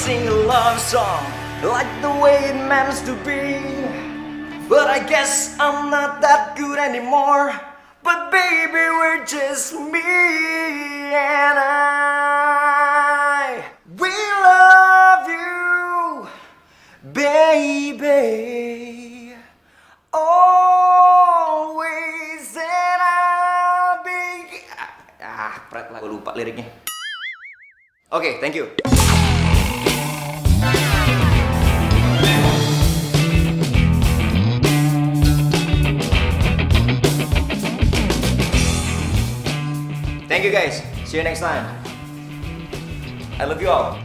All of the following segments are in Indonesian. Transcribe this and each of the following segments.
sing a love song like the way it meant to be. But I guess I'm not that good anymore. But baby, we're just me and I. We love you, baby. Always and I'll be. Pret lah, gue lupa liriknya. Oke, thank you. Thank you guys. See you next time. I love you all.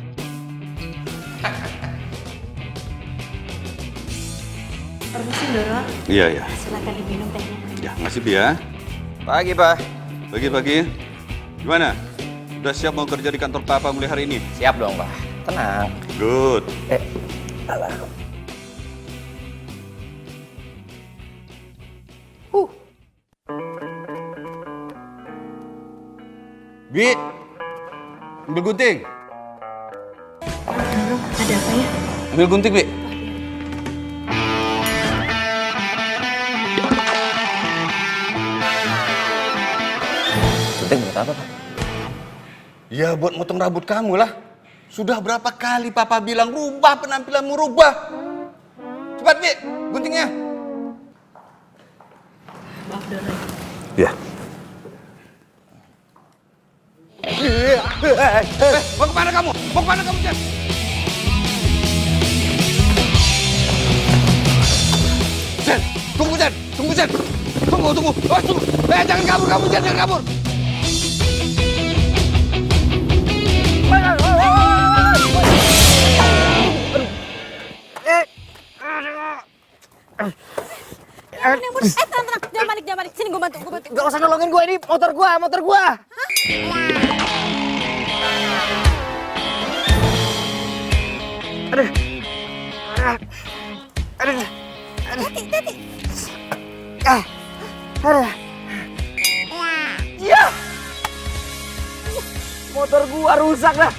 Permisi, Doro. Iya, iya. Silakan diminum tehnya. Ya, makasih, Bi ya. Pagi, Pak. Pagi-pagi. Gimana? Udah siap mau kerja di kantor Papa mulai hari ini? Siap dong, Pak. Tenang. Good. Alah. Bi, ambil gunting. Doro, ada apa ya? Ambil gunting, Bi. Gunting buat apa, Pak? Ya, buat motong rambut kamu lah. Sudah berapa kali Papa bilang rubah penampilanmu, rubah. Cepat, Bi, guntingnya. Maaf, Doro. Ya. Mau kemana kamu? Mau kemana kamu, Jen? Jen, tunggu, Jen. Tunggu, Jen. Tunggu. Oh, tunggu. Jangan kabur kamu, Jen. Jangan kabur. Tenang. Jangan balik. Sini gue bantu. Gak usah nolongin gue, ini motor gue. Aduh. Hati. Ya. Motor gua rusak lah.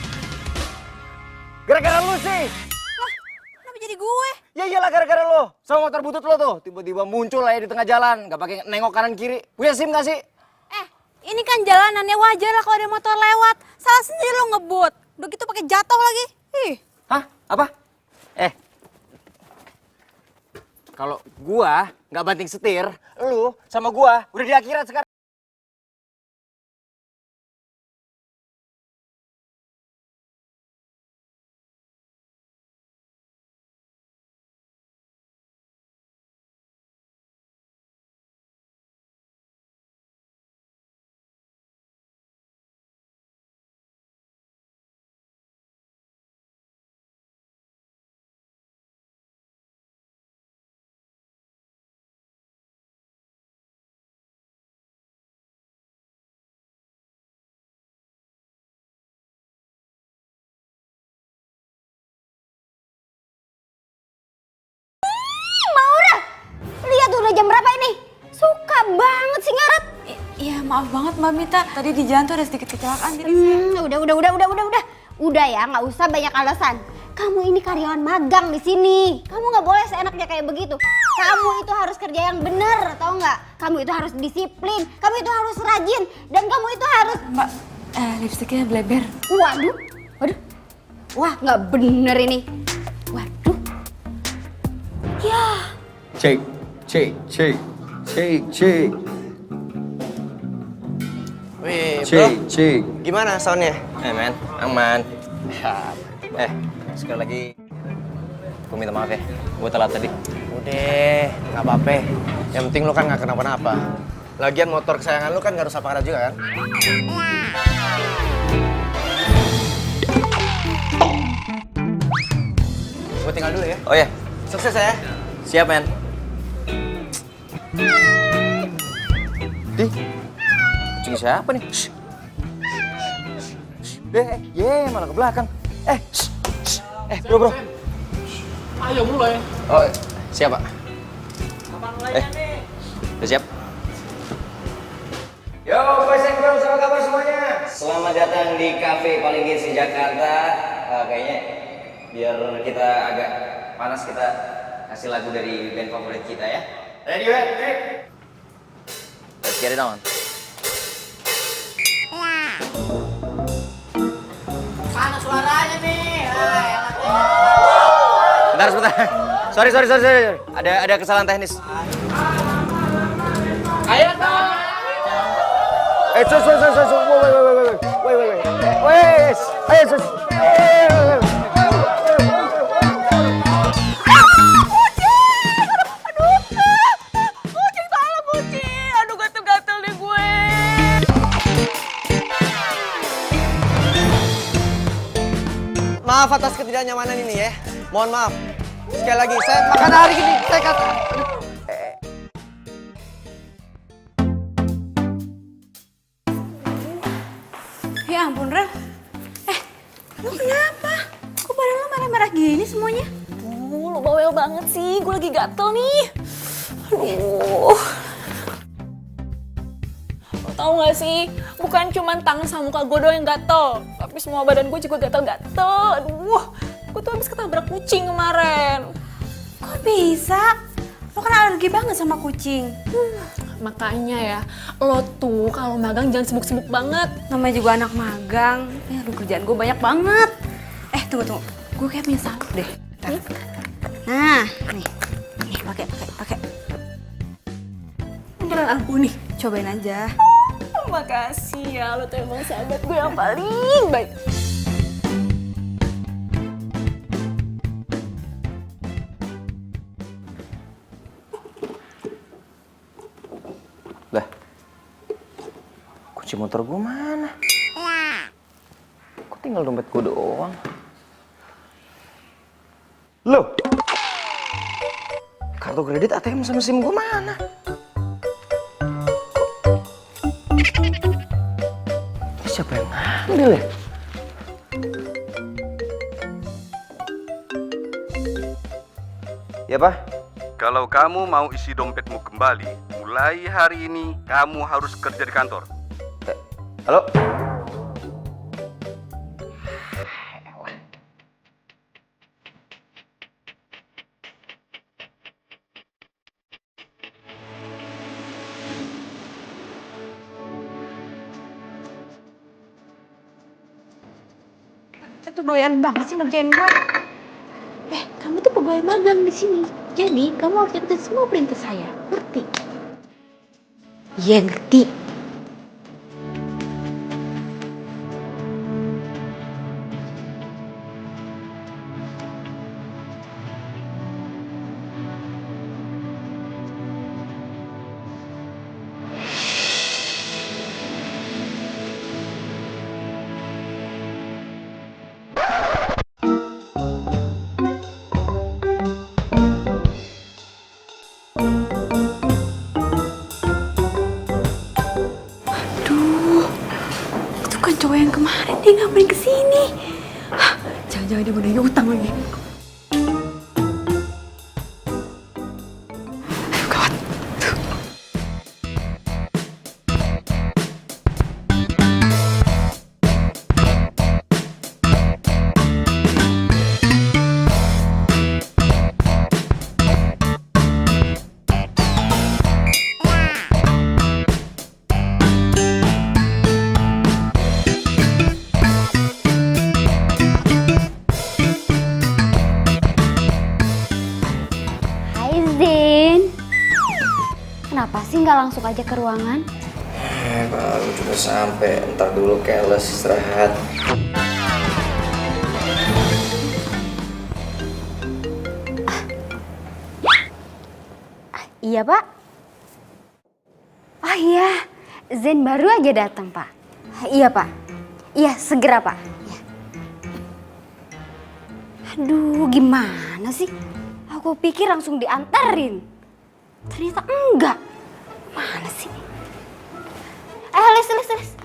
Gara-gara lu sih. Kenapa jadi gue? Ya iyalah gara-gara lo. Sama motor butut lo tuh tiba-tiba muncul aja di tengah jalan, gak pakai nengok kanan kiri. Punya SIM gak sih? Ini kan jalanannya wajar lah kalau ada motor lewat. Salah sendiri lo ngebut. Udah gitu pakai jatuh lagi. Ih. Hah? Apa? Kalau gua nggak banting setir, lu sama gua udah di akhirat sekarang. Lihat udah jam berapa ini? Suka banget sih ngaret. Iya, maaf banget Mbak Mita. Tadi di jalan tuh ada sedikit kecelakaan. Udah ya, nggak usah banyak alasan. Kamu ini karyawan magang di sini. Kamu nggak boleh seenaknya kayak begitu. Kamu itu harus kerja yang bener, tau nggak? Kamu itu harus disiplin. Kamu itu harus rajin. Dan kamu itu harus... Mbak, lipstiknya bleber. Waduh. Wah, nggak bener ini. Waduh. Ya. Cek. Wih, bro. Cek. Gimana soundnya? Men, aman. Sekali lagi gue minta maaf ya, gue telat tadi. Udah, nggak apa-apa. Yang penting lu kan nggak kenapa-napa. Lagian motor kesayangan lu kan nggak rusak parah juga kan? Gue tinggal dulu ya. Oh ya, Sukses ya. siap men. Di, kucing siapa nih? Malah ke belakang. Bro. Ayo mulai. Oh, siap, Pak. Udah siap? Yo, boys and girls, apa kabar semuanya? Selamat datang di kafe paling hits di Jakarta. Kayaknya Biar kita agak panas, kita kasih lagu dari band favorit kita ya. Ready, ready? Let's get it on. Mana suaranya nih? Bentar, sebentar. Sorry. Ada kesalahan teknis. Ayo dong. Kucing salah kucing. Aduh gatel-gatel deh gue. Maaf atas ketidaknyamanan ini ya. Mohon maaf. Sekali lagi, saya makan hari ini. Saya kata. Ya ampun, Rel. Lu kenapa? Kok badan lu merah-merah gini semuanya? Lu bawel banget sih, gue lagi gatel nih. Aduh. Lo tau gak sih, bukan cuma tangan sama muka gue doang yang gatel, tapi semua badan gue juga gatel-gatel. Aduh, gue tuh habis ketabrak kucing kemarin. Kok bisa? Lo kan alergi banget sama kucing. Makanya ya, lo tuh kalau magang jangan sibuk-sibuk banget. Namanya juga anak magang. Aduh, kerjaan gue banyak banget. Tunggu. Gue kayak punya sabuk deh. Bentar. Nah, nih. Nih, pakai. Beneran ampuh nih. Cobain aja. Makasih ya, lo tuh emang sahabat gue yang paling baik. Lah, kunci motor gue mana? Kok tinggal dompet gue doang? Loh, kartu kredit ATM sama SIM gue mana? Ini siapa yang ngambil ya? Ya, Pak. Kalau kamu mau isi dompetmu kembali, mulai hari ini kamu harus kerja di kantor. Halo? Itu doyan banget sih ngerjain gue. Kamu tuh pegawai magang di sini. Jadi kamu harus ikutin semua perintah saya. Ngerti? Iya ngerti. Cowok yang kemarin dia ngapain kesini? Jangan-jangan dia mau nanya utang lagi. Aduh, gawat. Kenapa sih nggak langsung aja ke ruangan? Baru juga sampai. Ntar dulu keles istirahat. Iya Pak. Oh iya, Zen baru aja datang Pak. Iya Pak. Iya segera Pak. Iya. Aduh gimana sih? Aku pikir langsung diantarin. Ternyata enggak. Mana sih? Les.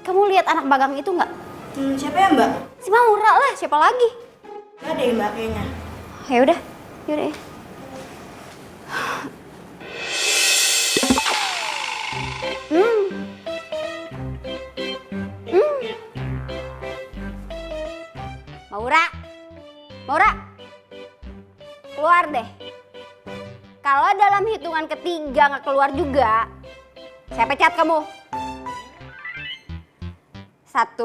Kamu lihat anak magang itu enggak? Siapa ya Mbak? Si Maura lah, siapa lagi? Gak ada ya Mbak kayaknya. Yaudah ya. Maura, Maura, keluar deh. Kalau dalam hitungan ketiga nggak keluar juga, saya pecat kamu. 1,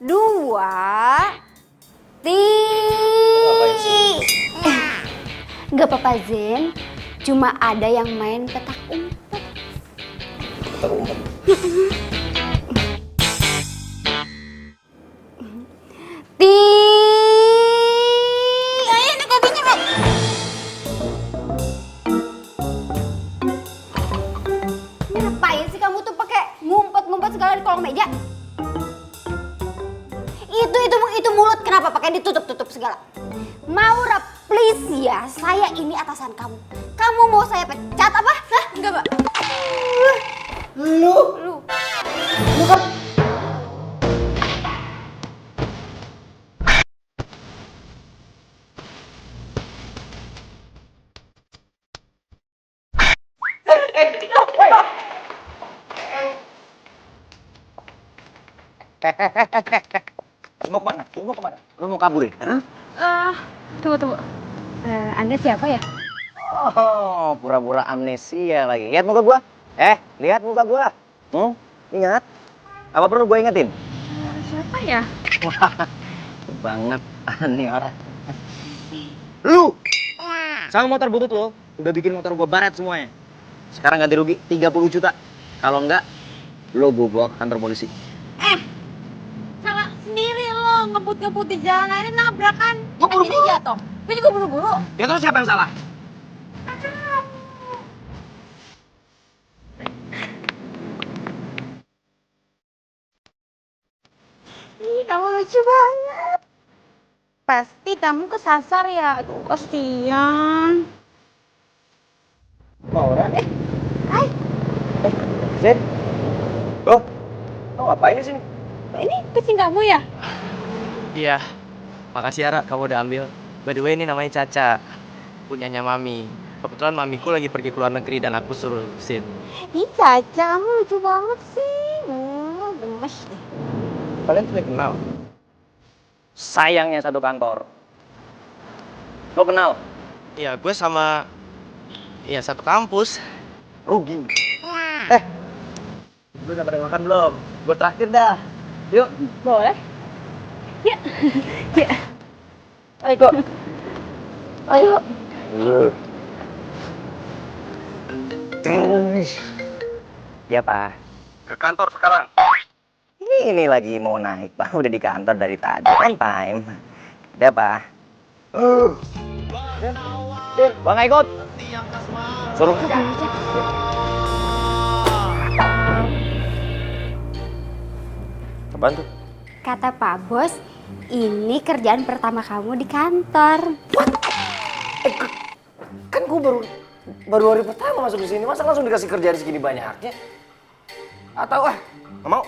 2, 3. Gak apa-apa Zen, cuma ada yang main petak umpet. Petak umpet. Ayo ini kopinya, Bang. Ngapain sih kamu tuh pakai ngumpet-ngumpet segala di kolong meja? Itu mulut kenapa pakai ditutup-tutup segala? Maura, please ya, saya ini atasan kamu. Kamu mau saya pecat apa? Hah? Enggak, Mbak. Lu kan Lu mau kemana? Lu mau kemana? Lu mau kabur ya? Tunggu. Anda siapa ya? Oh, pura-pura amnesia lagi. Lihat muka gua. Lihat muka gua. Ingat? Apa perlu gua ingetin? Siapa ya? Banget nih orang. Lu! Sama motor butut lo, udah bikin motor gua baret semuanya. Sekarang ganti rugi 30 juta. Kalau enggak, lo gua bawa ke kantor polisi. Salah sendiri lo ngebut-ngebut di jalan ini nabrakan. Gue buru-buru jatuh. Gue juga buru-buru. Ya terus siapa yang salah? Ih, kamu lucu banget. Pasti kamu kesasar ya. Aduh, kasihan. Maura? Hai, Zen? Lo ngapain di sini? ini kucing kamu ya? Iya. Makasih Ara, kamu udah ambil. By the way, ini namanya Caca. Punyanya Mami. Kebetulan Mamiku lagi pergi ke luar negeri dan aku suruh Sin. Ih, Caca, kamu lucu banget sih. Gemes deh. Kalian sudah kenal? Sayangnya satu kantor. Lo kenal? Iya, gue sama... Iya, satu kampus. Rugi. Lu udah pada makan belum? Gue traktir dah. Yuk. Boleh? Ya. Ya. Ayo. Ayo. Ya, Pak. Ke kantor sekarang. Ini lagi mau naik, Pak. Udah di kantor dari tadi. On time. Ya, Pak. Bang, ikut. Suruh. Apaan tuh? kata Pak Bos, ini kerjaan pertama kamu di kantor. Kan gue baru hari pertama masuk di sini, masa langsung dikasih kerjaan segini banyaknya? Atau nggak mau?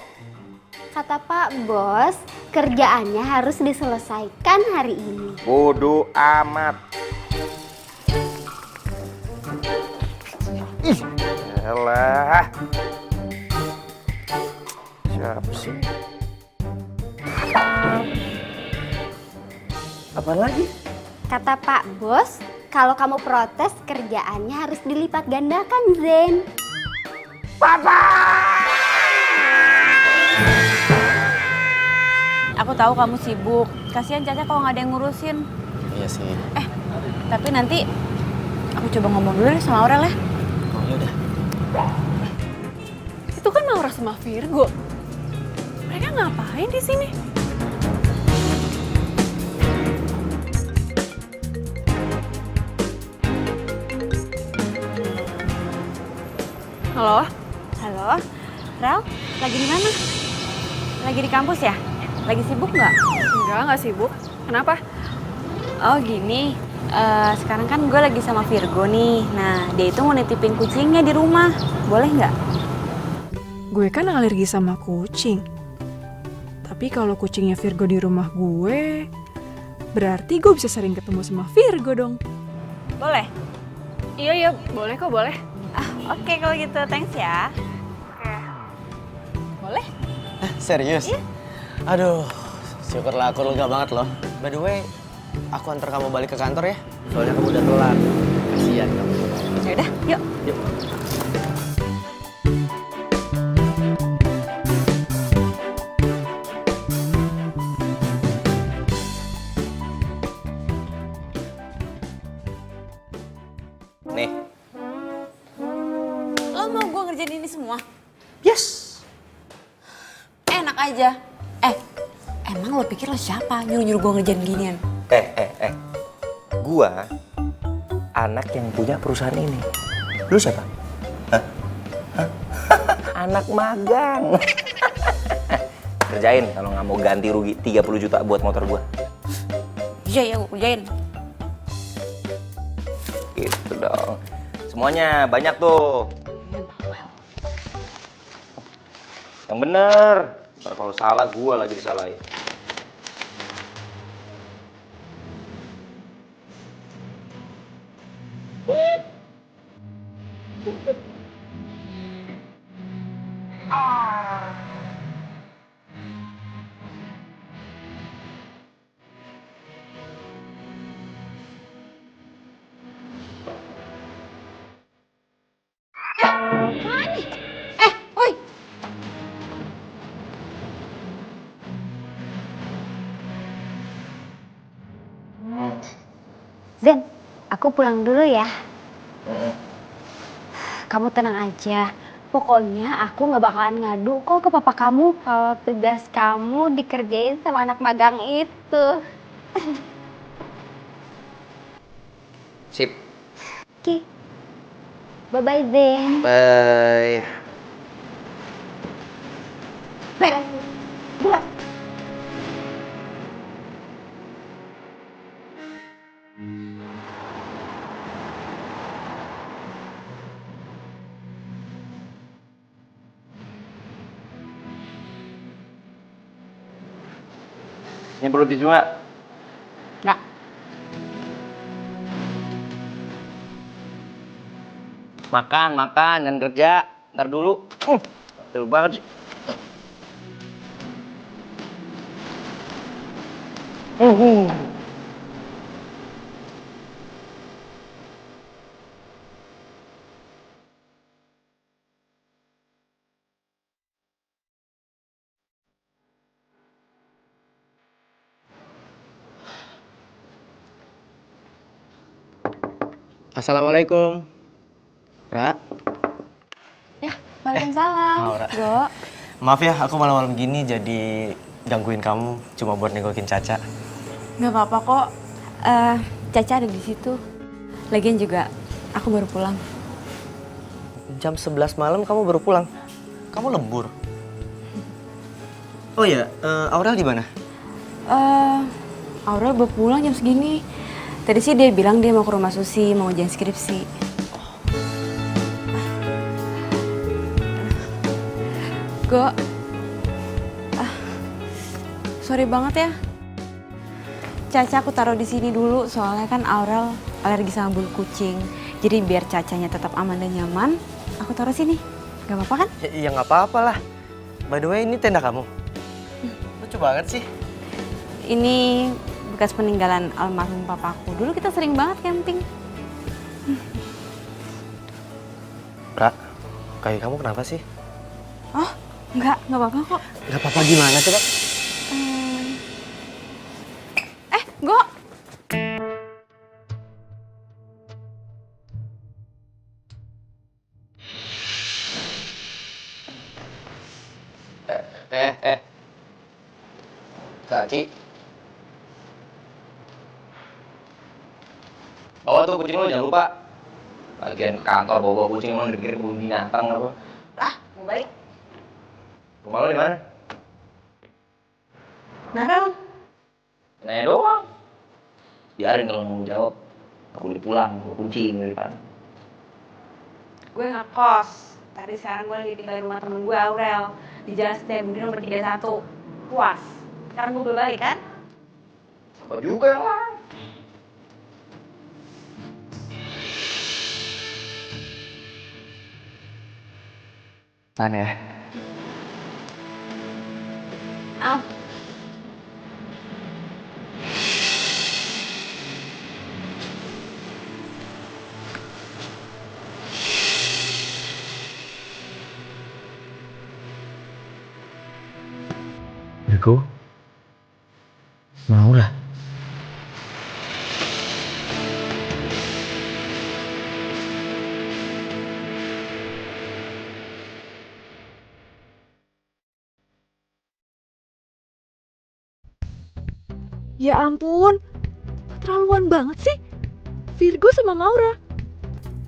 Kata Pak Bos, kerjaannya harus diselesaikan hari ini. Bodoh amat. Ih, elah. Siapa sih? Apaan lagi? Kata Pak Bos, kalau kamu protes kerjaannya harus dilipat gandakan, Zen. Aku tahu kamu sibuk. Kasihan Caca kalau nggak ada yang ngurusin. Iya sih. Tapi nanti aku coba ngomong dulu deh sama Aurel ya. Oh, yaudah. Itu kan Maura sama Virgo. Mereka ngapain di sini? Halo? Halo, Rel, lagi di mana? Lagi di kampus ya? Lagi sibuk nggak? Enggak sibuk. Kenapa? Oh gini, sekarang kan gue lagi sama Virgo nih. Nah, dia itu mau nitipin kucingnya di rumah. Boleh nggak? Gue kan alergi sama kucing. Tapi kalau kucingnya Virgo di rumah gue, berarti gue bisa sering ketemu sama Virgo dong. Boleh? Iya, boleh kok, boleh. Oke, kalau gitu, thanks ya. Boleh? Serius? Aduh, Syukurlah aku lega banget loh. By the way, aku antar kamu balik ke kantor ya. Soalnya kamu udah telat. Kasihan kamu. Ya udah, yuk. Yuk. Nih. Lo mau gue ngerjain ini semua? Yes. Enak aja. Emang lo pikir lo siapa nyuruh-nyuruh gue ngerjain ginian? Gua anak yang punya perusahaan ini. Lu siapa? Hah? Hah? Anak magang. Kerjain kalau nggak mau ganti rugi 30 juta buat motor gua. Iya ya, gue kerjain. Gitu dong. Semuanya banyak tuh. Yang bener. Ntar kalau salah gua lagi disalahin. Woi. Zen, aku pulang dulu ya. Kamu tenang aja. Pokoknya aku nggak bakalan ngadu kok ke papa kamu kalau tugas kamu dikerjain sama anak magang itu. Sip. Oke. Bye-bye, Zen. Bye. Bye. Bye. Ini perlu tisu nggak? Nggak. Makan, jangan kerja. Ntar dulu. Betul banget sih. Assalamualaikum. Ra. Waalaikumsalam. Aura. Go. Maaf ya, aku malam-malam gini jadi gangguin kamu cuma buat nengokin Caca. Nggak apa-apa kok. Caca ada di situ. Lagian juga aku baru pulang. Jam 11 malam kamu baru pulang. Kamu lembur. Oh iya, Aurel di mana? Aurel baru pulang jam segini. Tadi sih dia bilang dia mau ke rumah Susi, mau ngerjain skripsi. Go. Sorry banget ya. Caca aku taruh di sini dulu soalnya kan Aurel alergi sama bulu kucing. Jadi biar Cacanya tetap aman dan nyaman, aku taruh sini. Gak apa-apa kan? Ya nggak apa-apa lah. By the way, ini tenda kamu. Lucu banget sih. Ini bekas peninggalan almarhum papaku. Dulu kita sering banget camping. Ra, kaki kamu kenapa sih? Oh, nggak apa-apa kok. Nggak apa-apa gimana coba? Go. Caci. Bawa tuh kucing lo, jangan lupa. Bagian kantor bawa kucing emang dipikir kebun binatang apa? Mau balik? Rumah lo di mana? Nah, Nanya doang. Biarin kalau mau jawab. Aku udah pulang, bawa kucing di depan. gue ngekos. Tadi sekarang gue lagi tinggal di rumah temen gue, Aurel. Di Jalan Setiabudi nomor 31. Puas. Sekarang gue belum balik kan? Apa juga yang lain? Tahan ya. Al, Virgo? Mau lah. Ya ampun, keterlaluan banget sih. Virgo sama Maura.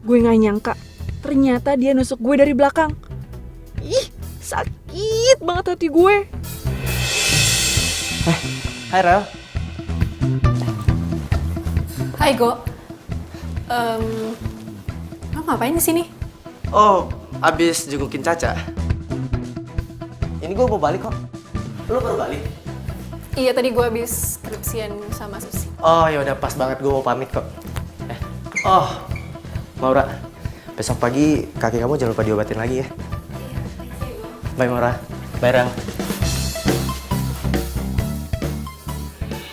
Gue gak nyangka, ternyata dia nusuk gue dari belakang. Ih, sakit banget hati gue. Hai Rel. Hai Go. Lo ngapain di sini? Oh, abis jengukin Caca. Ini gue mau balik kok. Lo baru balik? Iya, tadi gue habis skripsian sama Susi. Oh ya udah pas banget, gue mau pamit kok. Oh, Maura, besok pagi kaki kamu jangan lupa diobatin lagi ya. Bye Maura. Bye Rel.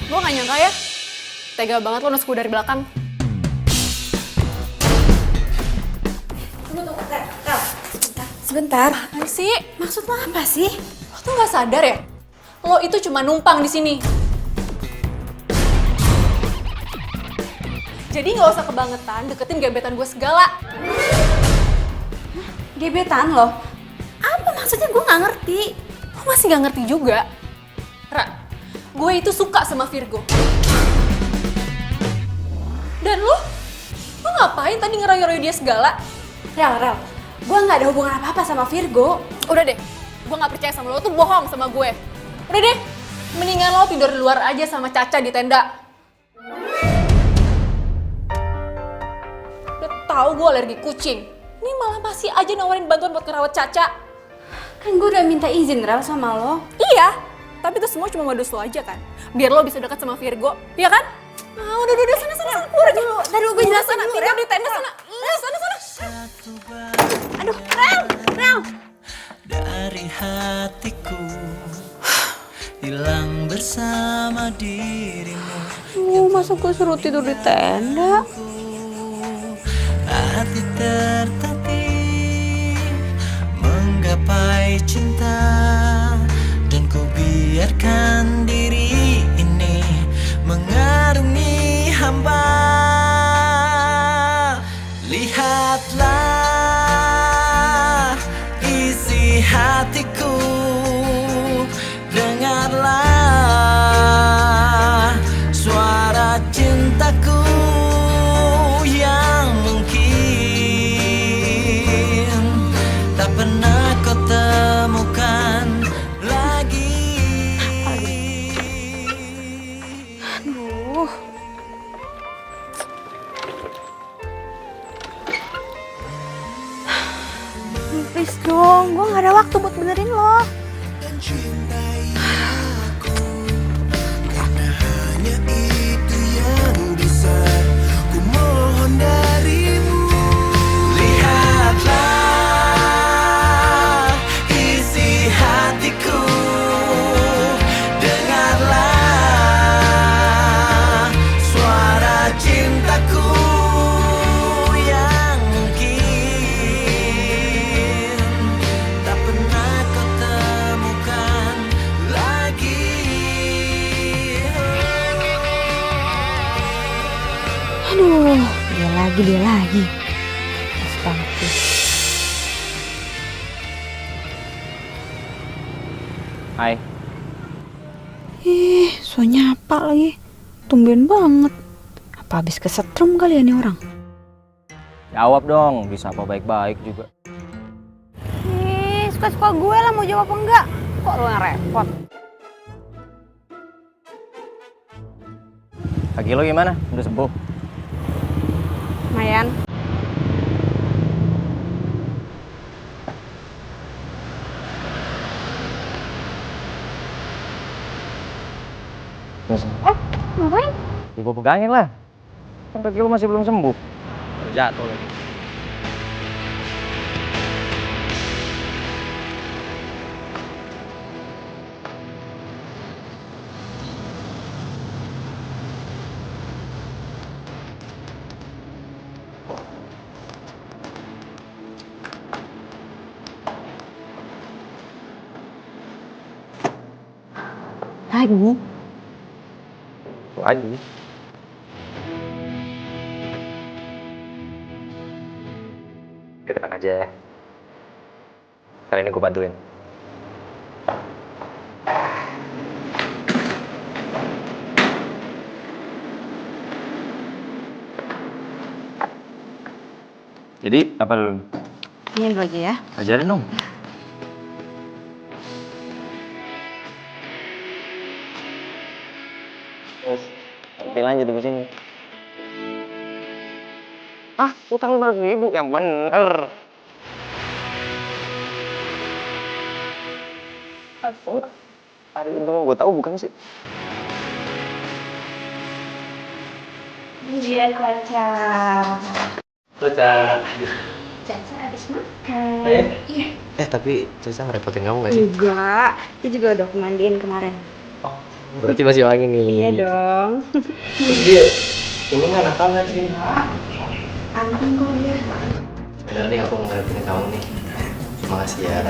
Gue gak nyangka ya, tega banget lo nusuk gue dari belakang. Sebentar. Apaan sih? Maksud lo apa sih? Lo tuh gak sadar ya? Lo itu cuma numpang di sini. Jadi nggak usah kebangetan deketin gebetan gue segala. Gebetan lo? Apa maksudnya, gue nggak ngerti. Lo masih nggak ngerti juga? Ra, gue itu suka sama Virgo. Dan lo ngapain tadi ngerayu-rayu dia segala? Rel, gue nggak ada hubungan apa-apa sama Virgo. Udah deh, gue nggak percaya sama lo tuh bohong sama gue. Udah deh, mendingan lo tidur di luar aja sama Caca di tenda. Udah tahu gue alergi kucing. Ini malah masih aja nawarin bantuan buat ngerawat Caca. Kan gue udah minta izin Rel sama lo. Iya, tapi itu semua cuma modus lo aja kan. Biar lo bisa dekat sama Virgo, iya kan? Ah, udah, sana, keluar aja. Tadi gue jelasin dulu, tidur Rel. di tenda sana. Sana. Aduh, Rel. Dari hatiku hilang bersama dirimu. Masa gue suruh tidur di tenda? Hati tertatih menggapai cinta, dan ku biarkan diri ini mengarungi hamba. Lihatlah isi hatiku, dengarlah suara cintaku yang mungkin tak pernah kau temukan lagi. Aduh. Please dong, gue gak ada waktu buat benerin lo. Cintai aku, karena hanya itu yang bisa ku mohon darimu. Lihatlah isi hatiku, dengarlah suara cintaku yang mungkin tak pernah kau temukan lagi. Aduh, dia lagi. Pas banget sih. Hai. So nyapa lagi. Tumben banget. Apa habis kesetrum kali ya nih orang? Jawab dong, bisa apa baik-baik juga. Suka-suka gue lah mau jawab apa enggak. Kok lo yang repot? Kaki lo gimana? Udah sembuh? Lumayan. Udah sembuh. Ngapain? Ya gue pegangin lah. Kan kaki lo masih belum sembuh. Baru jatuh lagi. Lagi? Lagi. Kita tenang aja ya. Kali ini gue bantuin. Jadi, apa lu? Ini dulu aja ya. Ajarin dong. Terus, nanti lanjut di sini. Ah, utang 5.000 yang bener. Hari itu gue tahu bukan sih? Iya, Caca. Caca. Caca habis makan. Iya. Tapi Caca ngerepotin kamu gak sih? Enggak, dia juga udah aku mandiin kemarin. Oh, berarti masih wangi nih. Iya dong. Dia, ini nggak nakal nggak sih? Ampun kok dia. Bener nih aku ngerepotin kamu nih. Makasih ya.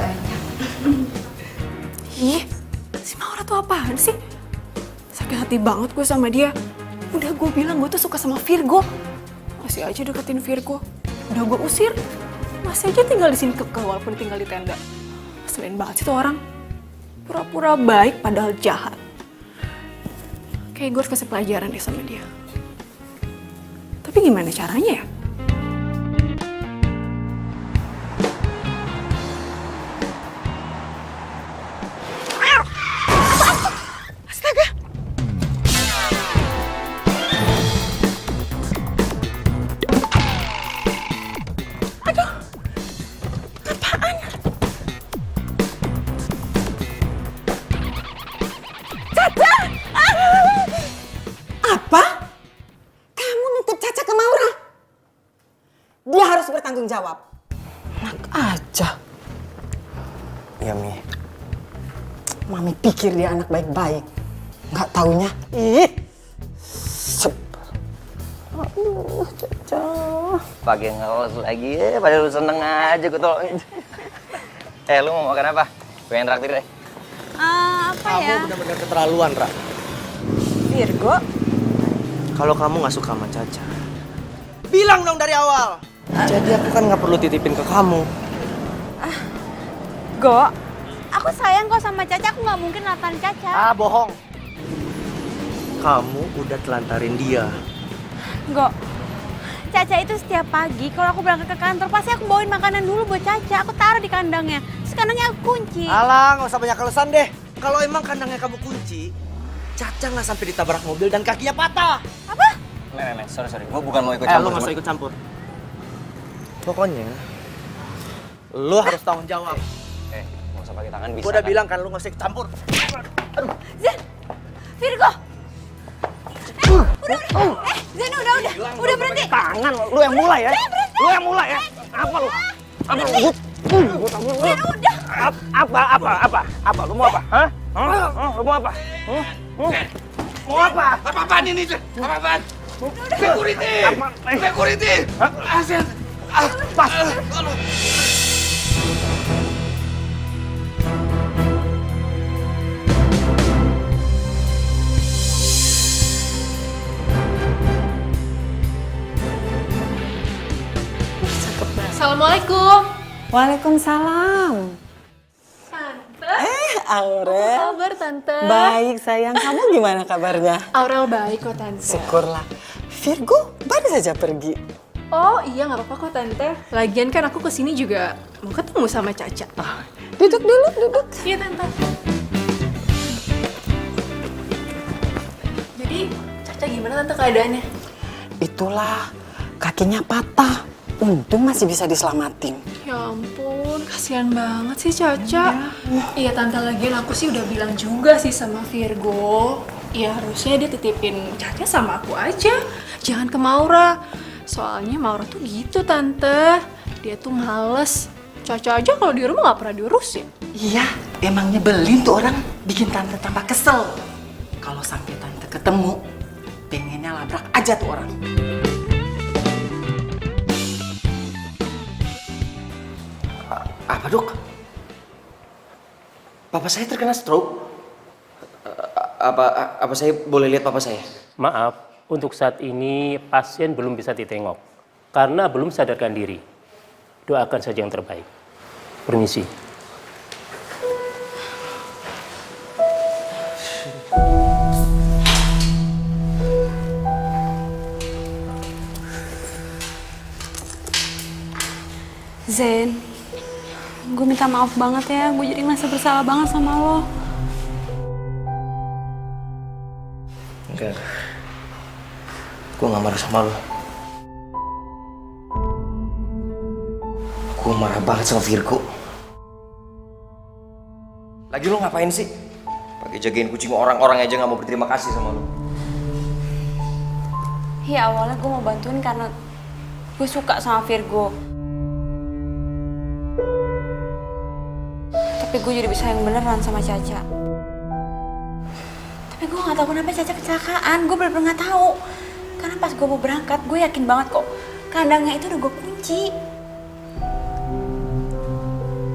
Ih, si Maura tuh apaan sih? Sakit hati banget gue sama dia. Udah gue bilang gue tuh suka sama Virgo. Masih aja deketin Virgo. Udah gue usir. Masih aja tinggal di sini kekeh walaupun tinggal di tenda. Selain banget sih tuh orang. Pura-pura baik padahal jahat. Kayak gue harus kasih pelajaran deh sama dia. Tapi gimana caranya ya? Apa? Kamu nitip Caca ke Maura? Dia harus bertanggung jawab. Enak aja. Iya, Mi. Mami pikir dia anak baik-baik. Nggak taunya, ih. Aduh, Caca. Pakai ngelos lagi ya, padahal lu seneng aja gue tolongin. Lu mau makan apa? Pengen traktir deh. Apa ya? Kamu benar-benar keterlaluan, Ra. Virgo? Kalau kamu nggak suka sama Caca, bilang dong dari awal. Jadi aku kan nggak perlu titipin ke kamu. Go, aku sayang kok sama Caca, aku nggak mungkin lantarin Caca. Ah, bohong. Kamu udah telantarin dia. Go, Caca itu setiap pagi kalau aku berangkat ke kantor pasti aku bawain makanan dulu buat Caca. Aku taruh di kandangnya, terus kandangnya aku kunci. Alah, nggak usah banyak alasan deh. Kalau emang kandangnya kamu kunci, Caca nggak sampai ditabrak mobil dan kakinya patah. Apa? Nek, sorry. Gue bukan mau ikut campur. Lu nggak usah ikut campur. Pokoknya, lu harus tanggung jawab. Nggak usah pakai tangan bisa. Gue udah bilang kan, lu nggak usah ikut campur. Zen, Virgo. Zen udah berhenti. Tangan, lu yang mulai ya. Lu yang mulai ya. Apa lu? Apa lu? Zen udah. Apa? Lu mau apa? Hah? Lu mau apa? Mau apa? Apa-apaan ini? Apa-apaan? Security! Security! Asen! Pas! Assalamualaikum. Waalaikumsalam. Tante. Aurel. Apa kabar, Tante? Baik sayang, kamu gimana kabarnya? Aurel baik kok, Tante. Syukurlah. Virgo baru saja pergi. Oh iya, nggak apa-apa kok, Tante. Lagian kan aku kesini juga mau ketemu sama Caca. Duduk dulu, duduk. Iya, Tante. Jadi, Caca gimana, Tante, keadaannya? Itulah, kakinya patah. Untung masih bisa diselamatin. Ya ampun, kasihan banget sih Caca. Iya, Tante, lagian aku sih udah bilang juga sih sama Virgo. Ya harusnya dia titipin Caca sama aku aja. Jangan ke Maura. Soalnya Maura tuh gitu, Tante. Dia tuh males. Caca aja kalau di rumah nggak pernah diurusin. Iya, emang nyebelin tuh orang. Bikin tante tambah kesel. Kalau sampai tante ketemu, pengennya labrak aja tuh orang. Apa, Dok? Papa saya terkena stroke. Apa saya boleh lihat papa saya? Maaf, untuk saat ini pasien belum bisa ditengok karena belum sadarkan diri. Doakan saja yang terbaik. Permisi. Zen, gue minta maaf banget ya, gue jadi ngerasa bersalah banget sama lo. Enggak. Gue gak marah sama lo. Gue marah banget sama Virgo. Lagi lo ngapain sih? Pakai jagain kucing orang-orang aja gak mau berterima kasih sama lo. Ya awalnya gue mau bantuin karena gue suka sama Virgo. Tapi gue jadi bisa yang beneran sama Caca. Tapi gue gak tahu kenapa Caca kecelakaan. Gue bener-bener gak tahu. Karena pas gue mau berangkat, gue yakin banget kok kandangnya itu udah gue kunci.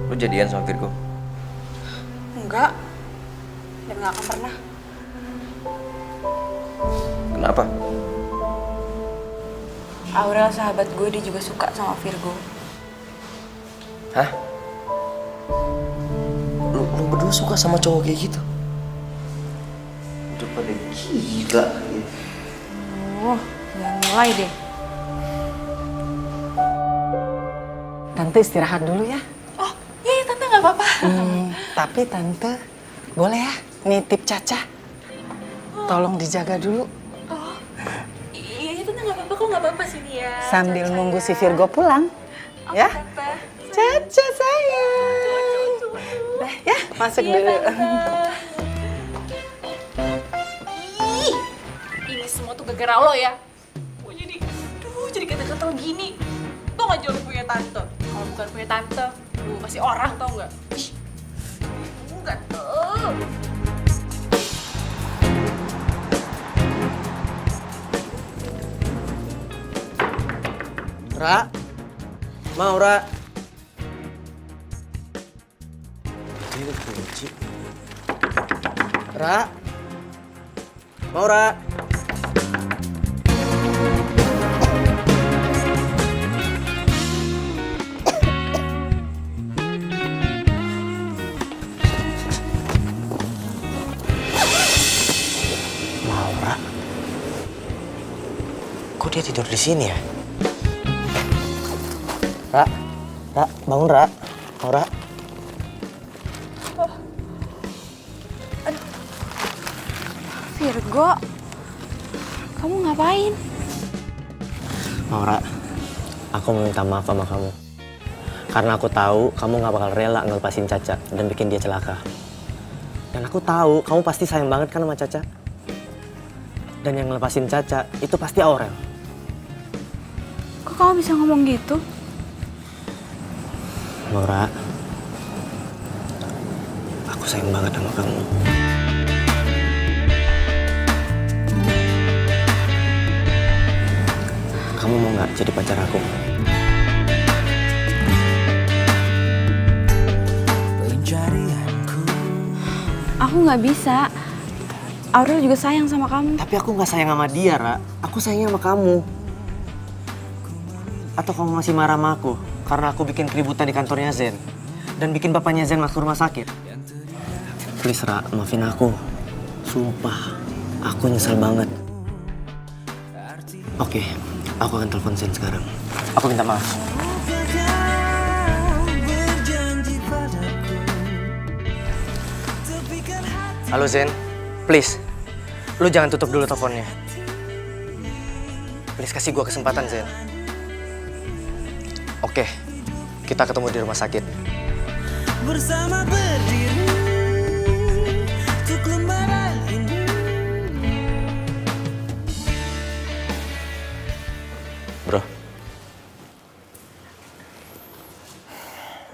Lo jadian sama Virgo? Enggak. Dan gak akan pernah. Kenapa? Aurel sahabat gue, dia juga suka sama Virgo. Hah? Lu berdua suka sama cowok kayak gitu? Udah pada gila. Oh, jangan mulai deh. Tante istirahat dulu ya. Oh, iya Tante nggak apa-apa. Tapi Tante boleh ya nitip Caca. Tolong dijaga dulu. Oh, iya Tante nggak apa-apa kok, nggak apa-apa sini ya. Sambil Caca nunggu ya. si Virgo pulang. Oh, Ya. Tante. Caca sayang. Dah ya, masuk Iya, dulu. Tante. Ih, ini semua tuh gara-gara lo ya. Gue jadi kata-kata gini. Tuh nggak jauh punya tante. Kalau bukan punya tante, lu masih orang tau nggak? Ih, enggak tuh. Ra? Mau, Ra? Ini kunci. Ra? Mau, Ra? Maura? Kok dia tidur di sini ya? Ra, bangun Ra, Maura. Virgo, kamu ngapain? Maura, aku mau minta maaf sama kamu. Karena aku tahu kamu gak bakal rela ngelepasin Caca dan bikin dia celaka. Dan aku tahu kamu pasti sayang banget kan sama Caca. Dan yang ngelepasin Caca itu pasti Aurel. Kok kamu bisa ngomong gitu? Maura, aku sayang banget sama kamu. Kamu mau nggak jadi pacar aku? Aku nggak bisa. Aurel juga sayang sama kamu. Tapi aku nggak sayang sama dia, Ra. Aku sayangnya sama kamu. Atau kamu masih marah sama aku karena aku bikin keributan di kantornya Zen dan bikin bapaknya Zen masuk rumah sakit? Please, Ra, maafin aku. Sumpah, aku nyesel banget. Oke, aku akan telepon Zen sekarang. Aku minta maaf. Halo Zen, please, lu jangan tutup dulu teleponnya. Please kasih gua kesempatan Zen. Oke, kita ketemu di rumah sakit. Bersama berdiri untuk lembaran ini. Bro.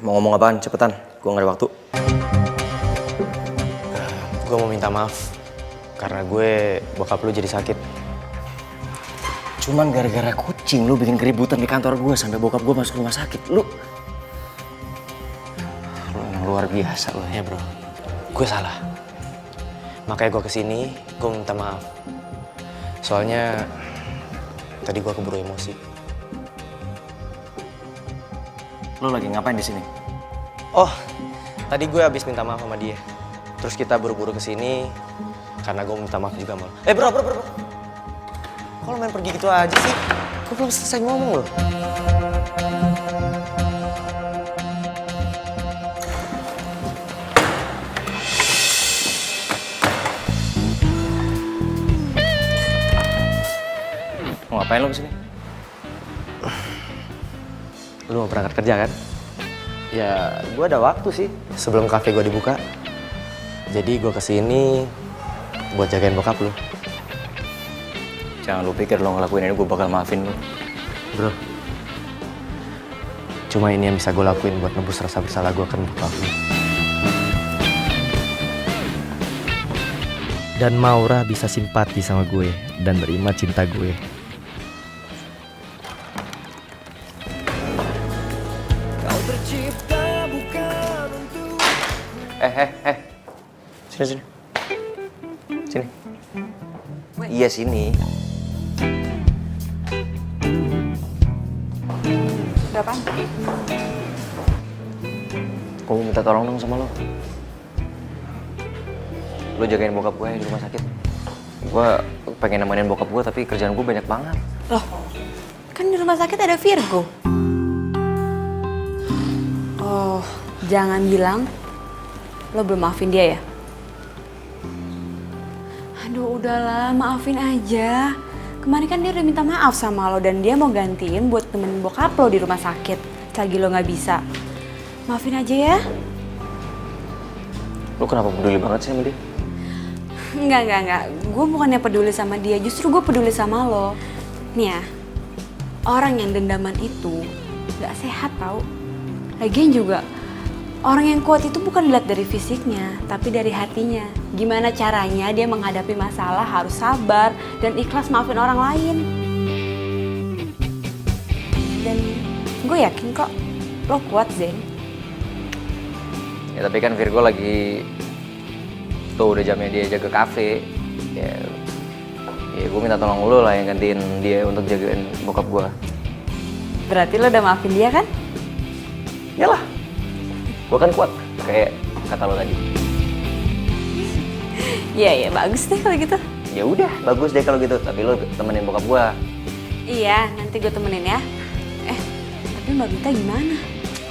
Mau ngomong apaan? Cepetan, gua nggak ada waktu. Gue mau minta maaf karena gue bokap lu jadi sakit. Cuman gara-gara kucing lu bikin keributan di kantor gue sampai bokap gue masuk rumah sakit. Lu yang luar biasa lu. Ya bro, gue salah. Makanya gue kesini, gue minta maaf. Soalnya tadi gue keburu emosi. Lo lagi ngapain di sini? Oh, tadi gue habis minta maaf sama dia. Terus kita buru-buru kesini karena gue minta maaf juga sama lo. Bro. Kok lo main pergi gitu aja sih? Gue belum selesai ngomong loh. Mau ngapain lo kesini? Lu mau berangkat kerja kan? Ya, gue ada waktu sih sebelum kafe gue dibuka. Jadi gue kesini buat jagain bokap lu. Jangan lu pikir lo ngelakuin ini gue bakal maafin lu. Bro, cuma ini yang bisa gue lakuin buat nebus rasa bersalah gue kan bokap lu. Dan Maura bisa simpati sama gue dan nerima cinta gue. Sini. Iya sini. Udah apaan? Gue minta tolong dong sama lo. Lo jagain bokap gue di rumah sakit. Gue pengen nemenin bokap gue tapi kerjaan gue banyak banget. Loh, kan di rumah sakit ada Virgo. Oh, jangan bilang lo belum maafin dia ya? Aduh, udahlah, maafin aja. Kemarin kan dia udah minta maaf sama lo dan dia mau gantiin buat temenin bokap lo di rumah sakit. Selagi lo nggak bisa. Maafin aja ya. Lo kenapa peduli banget sih sama dia? Enggak. Gue bukannya peduli sama dia, justru gue peduli sama lo. Nih ya, orang yang dendaman itu gak sehat tau. Lagian juga, orang yang kuat itu bukan dilihat dari fisiknya, tapi dari hatinya. Gimana caranya dia menghadapi masalah harus sabar dan ikhlas maafin orang lain. Dan gue yakin kok lo kuat, Zen. Ya tapi kan Virgo lagi tuh udah jamnya dia jaga kafe. Ya gue minta tolong lo lah yang gantiin dia untuk jagain bokap gue. Berarti lo udah maafin dia kan? Yalah, gue kan kuat kayak kata lo tadi. Iya, bagus deh kalau gitu. Ya udah, bagus deh kalau gitu. Tapi lo temenin bokap gue. Iya, nanti gue temenin ya. Tapi Mbak Bita gimana?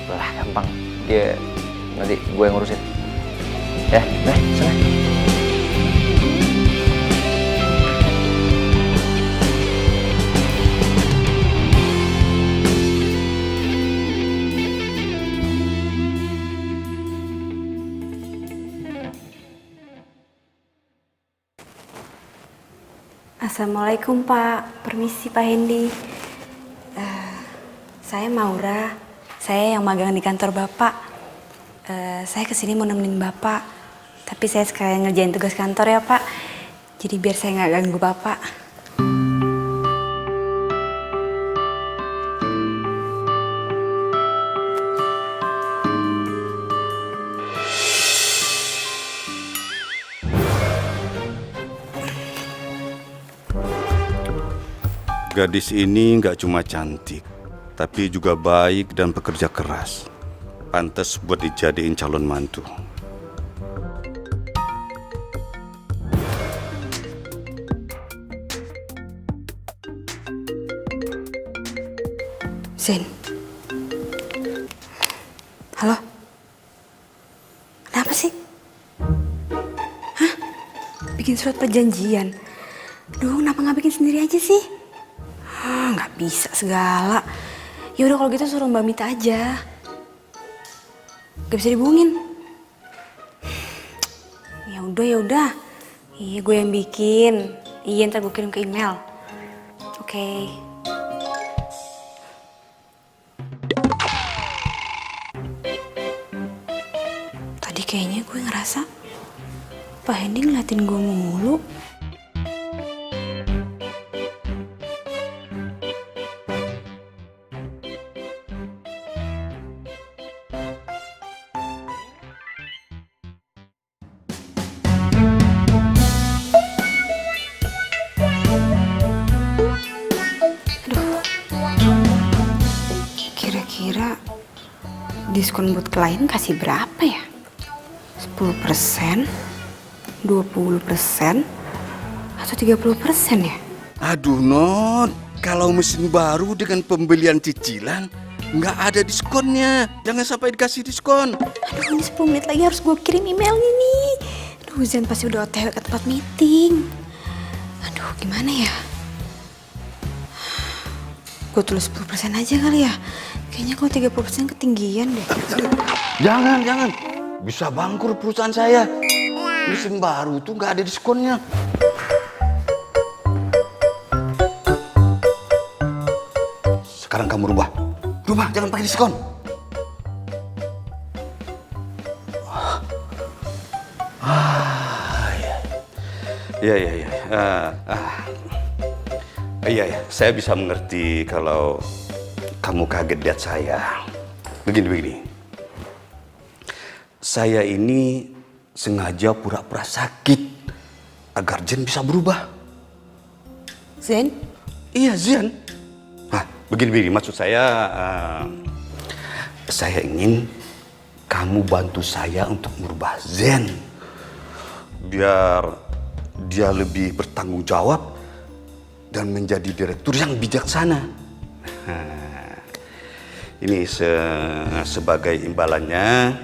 Lah, gampang. Dia nanti gue yang ngurusin. Ya, sana. Assalamualaikum Pak, permisi Pak Hendy. Saya Maura, saya yang magang di kantor Bapak. Saya kesini mau nemenin Bapak, tapi saya sekalian ngerjain tugas kantor ya Pak. Jadi biar saya nggak ganggu Bapak. Gadis ini nggak cuma cantik, tapi juga baik dan pekerja keras. Pantes buat dijadiin calon mantu. Zen. Halo? Kenapa sih? Hah? Bikin surat perjanjian? Duh, kenapa nggak bikin sendiri aja sih? Nggak bisa segala. Ya udah kalau gitu suruh Mbak Mita aja. Gak bisa dihubungin. Ya udah. Iya, gue yang bikin. Iya, ntar gue kirim ke email. Oke. Tadi kayaknya gue ngerasa Pak Hendy ngeliatin gue mulu. Diskon buat klien kasih berapa ya? 10%, 20%, atau 30% ya? Aduh Non, kalau mesin baru dengan pembelian cicilan nggak ada diskonnya. Jangan sampai dikasih diskon. Aduh, ini 10 menit lagi harus gue kirim emailnya nih. Aduh, Zen pasti udah OTW ke tempat meeting. Aduh, gimana ya? Gue tulis 10% aja kali ya. Kayaknya kalau 30% ketinggian deh. Jangan. Bisa bangkrut perusahaan saya. Mesin baru tuh nggak ada diskonnya. Sekarang kamu rubah, jangan pakai diskon. Iya, saya bisa mengerti kalau kamu kaget lihat saya. Begini. Saya ini sengaja pura-pura sakit agar Zen bisa berubah. Zen? Iya, Zen. Nah, begini, maksud saya ingin kamu bantu saya untuk merubah Zen. Biar dia lebih bertanggung jawab dan menjadi direktur yang bijaksana. Nah, ini sebagai imbalannya,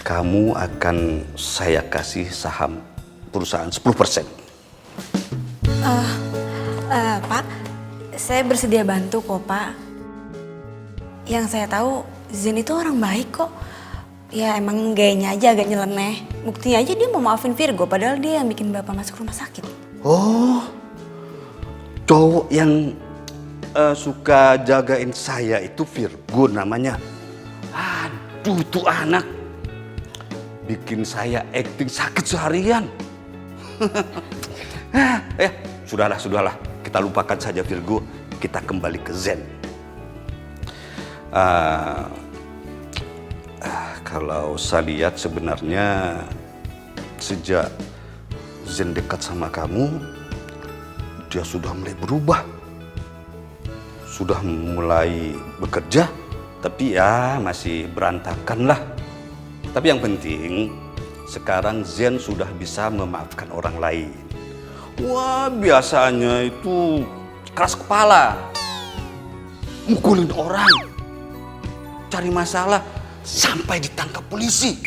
kamu akan saya kasih saham perusahaan 10%. Pak, saya bersedia bantu kok, Pak. Yang saya tahu, Zen itu orang baik kok. Ya emang gayanya aja agak nyeleneh. Buktinya aja dia mau maafin Virgo, padahal dia yang bikin Bapak masuk rumah sakit. Oh, cowok yang suka jagain saya itu Virgo namanya. Aduh, tuh anak bikin saya acting sakit seharian. Sudahlah. Kita lupakan saja Virgo. Kita kembali ke Zen. Kalau saya lihat sebenarnya sejak Zen dekat sama kamu, dia sudah mulai berubah. Sudah mulai bekerja, tapi ya masih berantakan lah. Tapi yang penting, sekarang Zen sudah bisa memaafkan orang lain. Wah, biasanya itu keras kepala. Mukulin orang. Cari masalah sampai ditangkap polisi.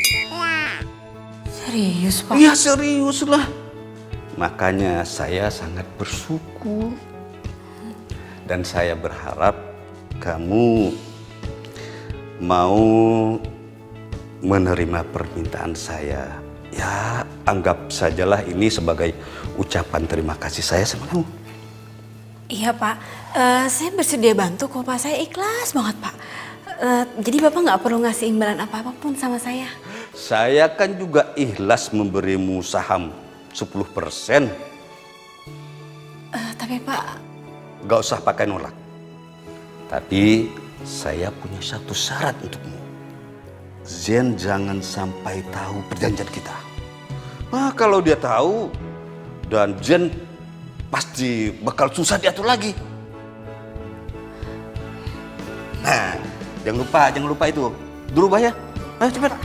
Serius, Pak? Iya, serius lah. Makanya saya sangat bersyukur. Dan saya berharap kamu mau menerima permintaan saya. Ya, anggap sajalah ini sebagai ucapan terima kasih saya sama kamu. Iya, Pak. Saya bersedia bantu kok, Pak. Saya ikhlas banget, Pak. Jadi Bapak nggak perlu ngasih imbalan apa-apapun sama saya. Saya kan juga ikhlas memberimu saham 10%. Tapi Pak... Gak usah pakai nolak. Tapi saya punya satu syarat untukmu. Zen jangan sampai tahu perjanjian kita. Nah, kalau dia tahu, dan Zen pasti bakal susah diatur lagi. Nah, jangan lupa itu. Dirubah ya. Ayo cepat.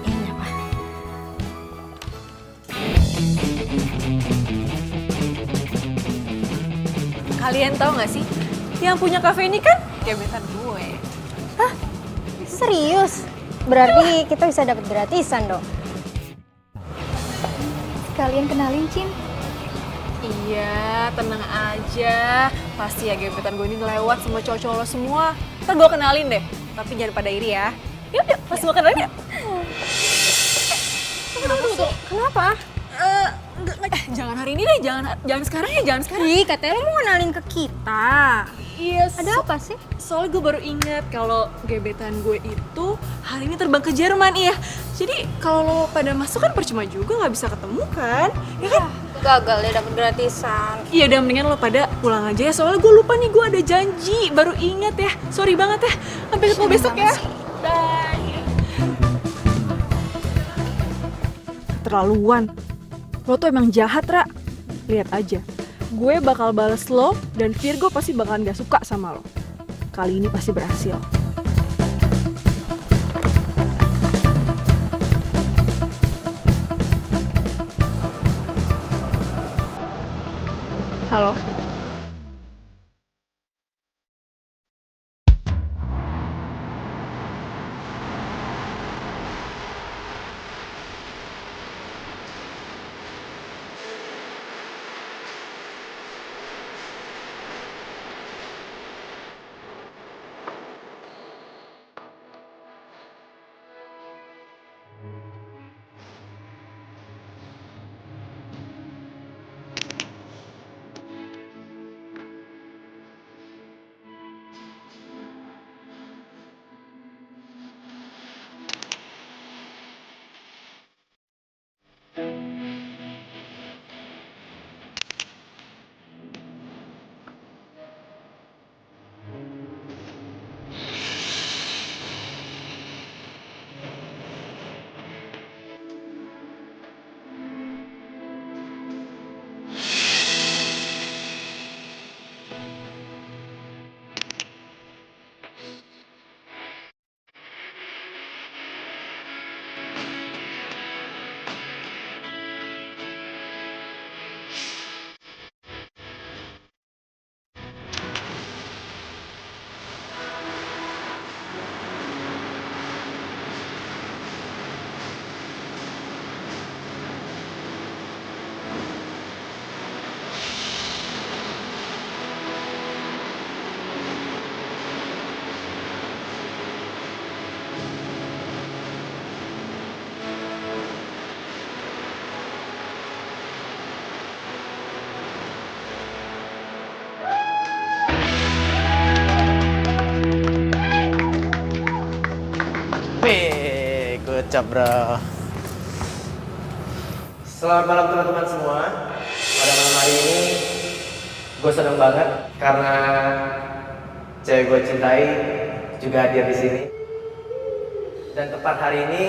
Iya, Pak. Kalian tahu nggak sih, yang punya kafe ini kan gebetan gue. Hah? Serius? Berarti kita bisa dapat gratisan dong. Sekalian kenalin, Cin. Iya, tenang aja. Pasti ya gebetan gue ini lewat sama cowok-cowok lo semua. Ntar gue kenalin deh, tapi jangan pada iri ya. Yuk, langsung kenalin ya. Tunggu. Kenapa? Jangan hari ini deh, jangan sekarang ya, jangan sekarang. Ih, katanya lo mau kenalin ke kita. Iya, Ada apa sih? Soalnya gue baru ingat kalau gebetan gue itu hari ini terbang ke Jerman, iya. Jadi kalau lo pada masuk kan percuma juga, nggak bisa ketemu kan, ya kan? Gagal deh dapet gratisan. Iya, udah mendingan lo pada pulang aja ya. Soalnya gue lupa nih, gue ada janji. Baru ingat ya. Sorry banget ya. Sampai ketemu besok ya. Bye. Keterlaluan. Lo tuh emang jahat, Ra. Lihat aja. Gue bakal bales lo dan Virgo pasti bakalan gak suka sama lo. Kali ini pasti berhasil. Halo. Good job, bro. Selamat malam teman-teman semua. Pada malam hari ini gue seneng banget karena cewek gue cintai juga hadir di sini. Dan tepat hari ini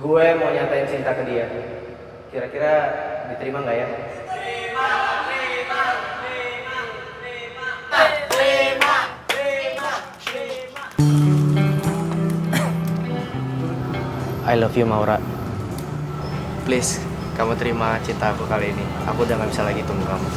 gue mau nyatain cinta ke dia. Kira-kira diterima nggak ya? I love you, Maura. Please, kamu terima cinta aku kali ini. Aku udah gak bisa lagi tunggu kamu.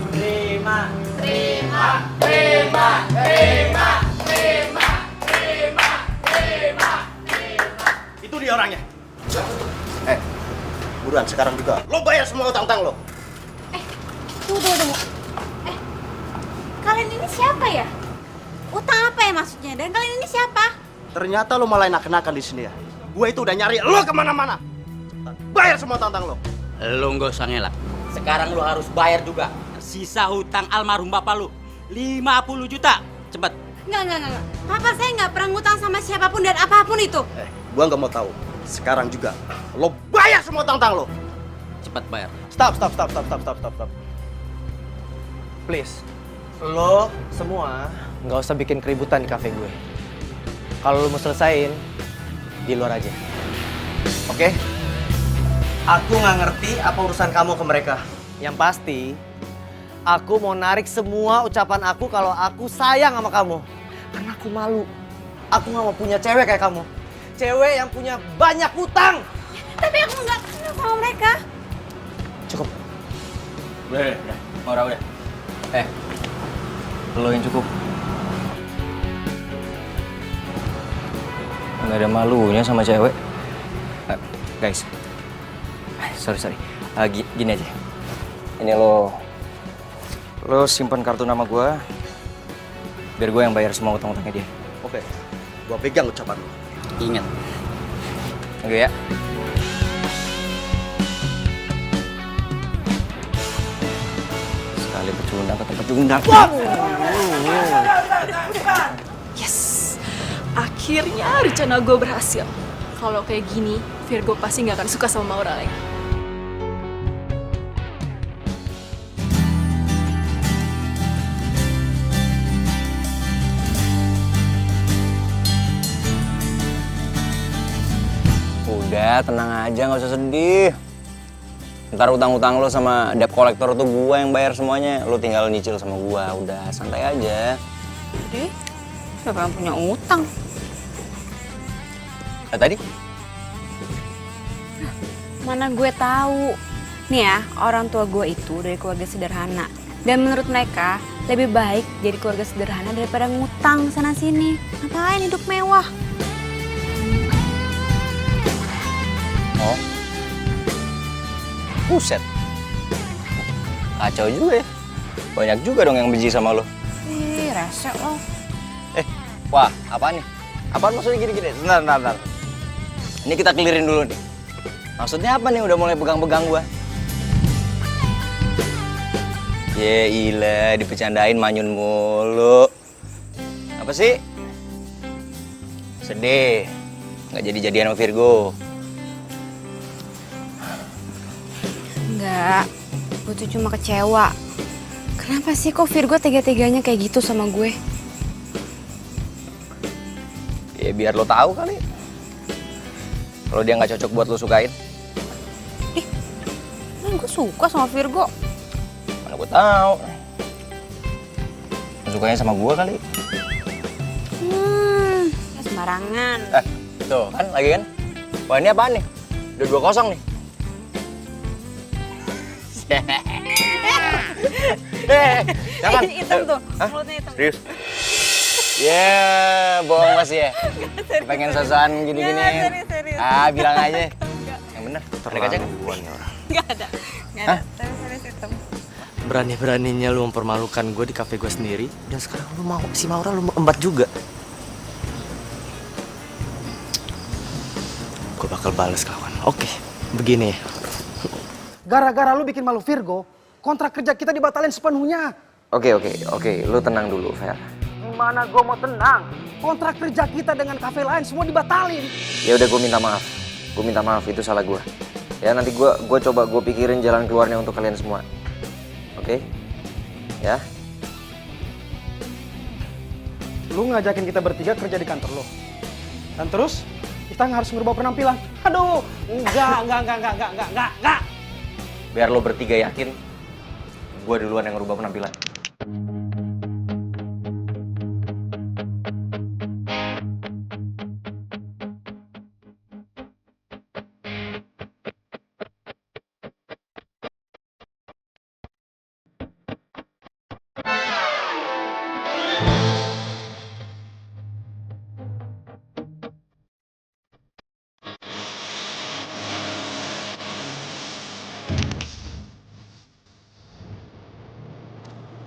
Terima, terima, terima, terima, terima, terima, terima, terima. Itu dia orangnya. Buruan sekarang juga. Lo bayar semua utang-utang lo. Tunggu. Kalian ini siapa ya? Utang apa ya maksudnya? Dan kalian ini siapa? Ternyata lo malah enak-enakan di sini ya. Gue itu udah nyari lo kemana-mana. Bayar semua utang-utang lo. Lo nggak usah ngelak. Sekarang lo harus bayar juga. Sisa hutang almarhum bapak lo 50 juta. Cepet. Enggak. Papa saya nggak pernah ngutang sama siapapun dan apapun itu. Gua nggak mau tahu. Sekarang juga lo bayar semua utang-utang lo. Cepet bayar. Stop. Please. Lo semua nggak usah bikin keributan di kafe gue. Kalau lo mau selesain, di luar aja. Oke? Aku nggak ngerti apa urusan kamu ke mereka. Yang pasti, aku mau narik semua ucapan aku kalau aku sayang sama kamu. Karena aku malu. Aku nggak mau punya cewek kayak kamu. Cewek yang punya banyak utang. Tapi aku nggak kenal sama mereka. Cukup. Udah. Maura udah. Lo yang cukup. Nggak ada malunya sama cewek. Guys, sorry. Gini aja. Ini lo simpan kartu nama gue, biar gue yang bayar semua utang-utangnya dia. Oke, gua pegang ucapan lo. Ingat. Oke ya. Sekali pecundang tetap pecundang. Yes, akhirnya rencana gue berhasil. Kalau kayak gini, Virgo pasti nggak akan suka sama Maura lagi. Udah, tenang aja, nggak usah sedih. Ntar utang-utang lo sama debt collector tuh gua yang bayar semuanya. Lo tinggal nyicil sama gua, udah santai aja. Jadi, siapa yang punya utang? Tadi? Mana gue tahu. Nih ya, orang tua gue itu dari keluarga sederhana. Dan menurut mereka, lebih baik jadi keluarga sederhana daripada ngutang sana-sini. Ngapain hidup mewah? Oh. Buset. Kacau juga ya. Banyak juga dong yang benci sama lo. Ih, rese lo. Wah, apaan nih? Apaan maksudnya gini-gini? Bentar. Ini kita clearin dulu nih. Maksudnya apa nih udah mulai pegang-pegang gua? Ya ilah, dipecandain manyun mulu. Apa sih? Sedih. Nggak jadi-jadian sama Virgo. Enggak, gue tuh cuma kecewa. Kenapa sih kok Virgo tega-teganya kayak gitu sama gue? Ya biar lo tahu kali. Kalau dia nggak cocok buat lo sukain. Kan gue suka sama Virgo. Mana gue tahu. Lo sukanya sama gue kali. Ya sembarangan. Tuh kan lagi kan. Wah ini apaan nih? Udah 2-0 nih. Jangan. Hitam tuh, Hah? mulutnya hitam. Serius? Ya, bohong masih ya. Pengen sosokan gini-gini. Serius. Ah, bilang aja. Yang bener. Ada kaca kan? Gak ada. Hah? Tapi serius hitam. Berani-beraninya lu mempermalukan gue di kafe gue sendiri, dan sekarang lu mau si Maura lu embat juga. Gue bakal balas kawan. Oke, begini. Gara-gara lu bikin malu Virgo, kontrak kerja kita dibatalin sepenuhnya. Oke. Lu tenang dulu, Fer. Gimana gue mau tenang? Kontrak kerja kita dengan kafe lain semua dibatalin. Ya udah, gue minta maaf. Gue minta maaf, itu salah gue. Ya nanti gue coba gue pikirin jalan keluarnya untuk kalian semua. Oke? Ya? Lu ngajakin kita bertiga kerja di kantor lo. Dan terus kita harus merubah penampilan. Aduh, enggak. Biar lo bertiga yakin, gue duluan yang ngerubah penampilan.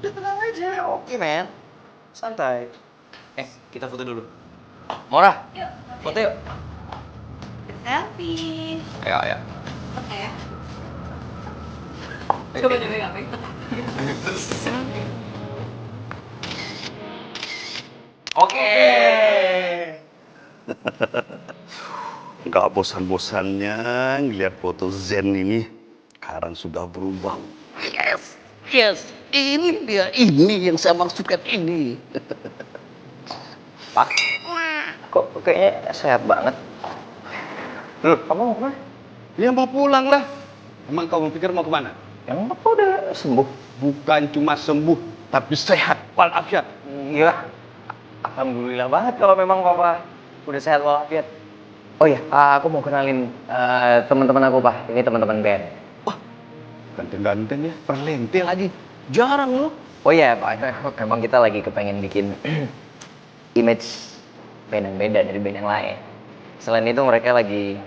Udah tenang aja, oke men. Santai. Kita foto dulu. Mora, Yuk. foto yuk. Selfie. Ayo. Oke ya. Coba pegang. Oke. Nggak bosan-bosannya ngeliat foto Zen ini. Sekarang sudah berubah. Yes, ini dia, ini yang saya maksudkan ini. Pak, kok kayaknya sehat banget? Loh, kamu mau kemana? Ya mau pulang lah. Emang kamu pikir mau kemana? Emang Bapak udah sembuh? Bukan cuma sembuh, tapi sehat walafiat. Iya. Alhamdulillah banget kalau memang Papa udah sehat walafiat. Oh iya, aku mau kenalin teman-teman aku, Pak. Ini teman-teman band. Ganteng-ganteng ya, perlente lagi. Jarang loh. Oh iya, Pak. Memang kita lagi kepengen bikin image band yang beda dari band yang lain. Selain itu mereka lagi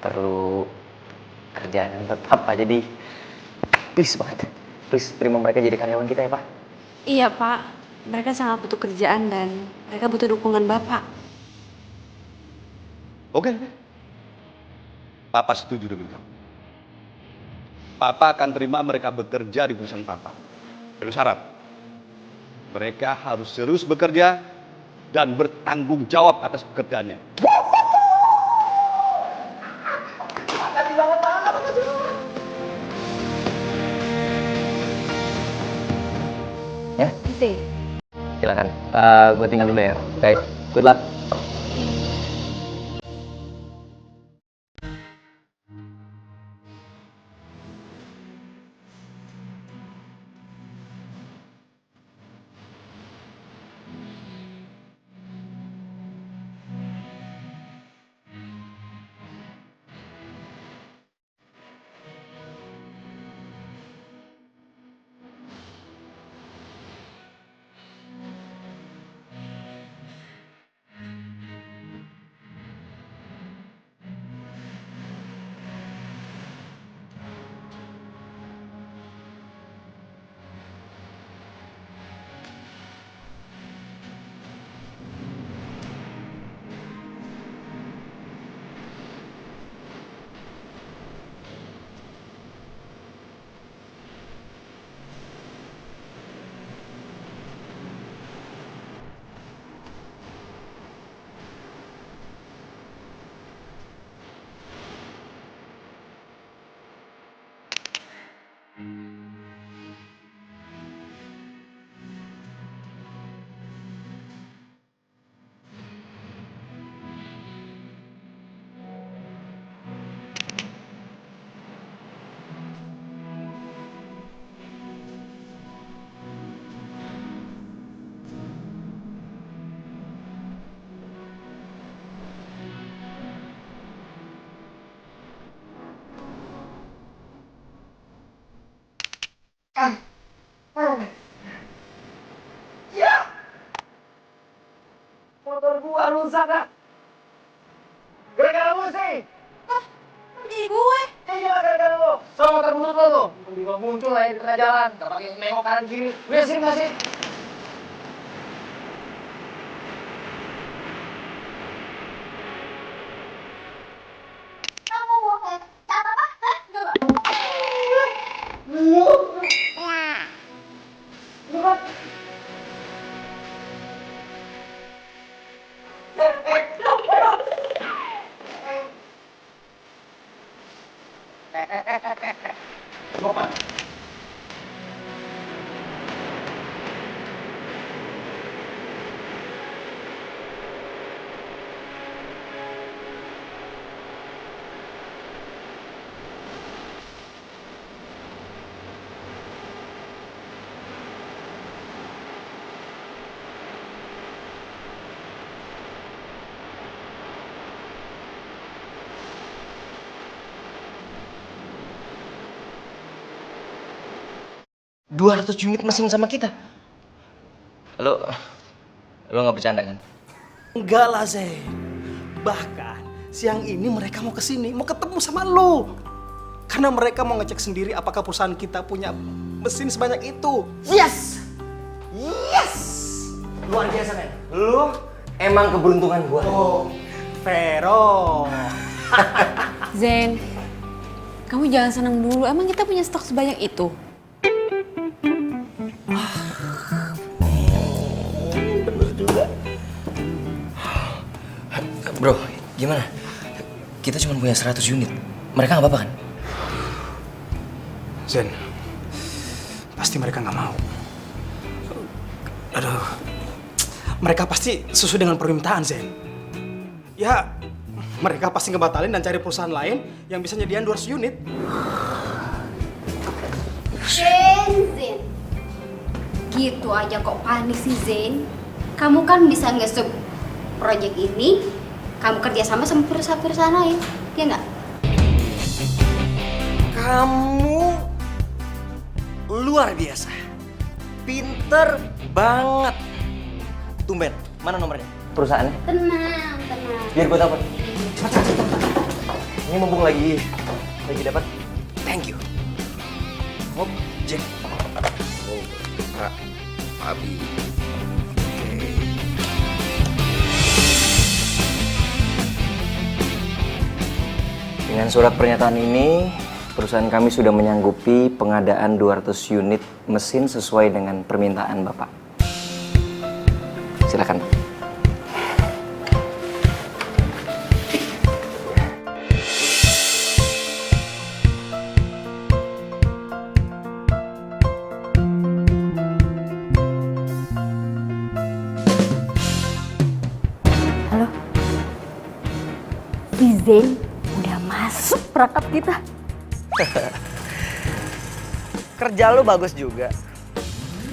perlu kerjaan yang tetap, Pak. Jadi please banget. Please terima mereka jadi karyawan kita ya, Pak. Iya Pak, mereka sangat butuh kerjaan dan mereka butuh dukungan Bapak. Oke. Papa setuju dengan kamu. Papa akan terima mereka bekerja di perusahaan Papa. Tapi syarat, mereka harus serius bekerja dan bertanggung jawab atas pekerjaannya. Ya? Silakan. Gue tinggal dulu ya. Oke, good luck. Motor gua rusak ah. Gara-gara lu sih. Di gue. Iya gara-gara lu. Soal motor butut lo tuh. Tiba muncul aja di tengah jalan. Gak pakai nengok kanan kiri. Udah sini gak sih? Kamu mau apa? Hah? $200 unit mesin sama kita. Lo nggak bercanda kan? Enggak lah, Zen. Bahkan siang ini mereka mau kesini, mau ketemu sama lo. Karena mereka mau ngecek sendiri apakah perusahaan kita punya mesin sebanyak itu. Yes! Yes! Luar biasa, men. Lu emang keberuntungan gua. Oh, Vero. Zen, kamu jangan senang dulu. Emang kita punya stok sebanyak itu? Bro, gimana? Kita cuma punya 100 unit. Mereka nggak apa-apa kan? Zen, pasti mereka nggak mau. Aduh, mereka pasti sesuai dengan permintaan, Zen. Ya, mereka pasti ngebatalin dan cari perusahaan lain yang bisa nyediain 200 unit. Zen. Gitu aja kok panik sih, Zen. Kamu kan bisa nge-sub project ini, kamu kerjasama sama perusahaan-perusahaan lain, ya nggak? Kamu luar biasa. Pinter banget. Tumben, mana nomornya? Perusahaannya? Tenang. Biar gue dapat. Cepat. Ini mumpung lagi dapat. Thank you. Hop, Jack. Oh, Pak Abi. Dengan surat pernyataan ini, perusahaan kami sudah menyanggupi pengadaan 200 unit mesin sesuai dengan permintaan Bapak. Silakan. Halo, si Zen udah masuk perangkap kita. Kerja lo bagus juga.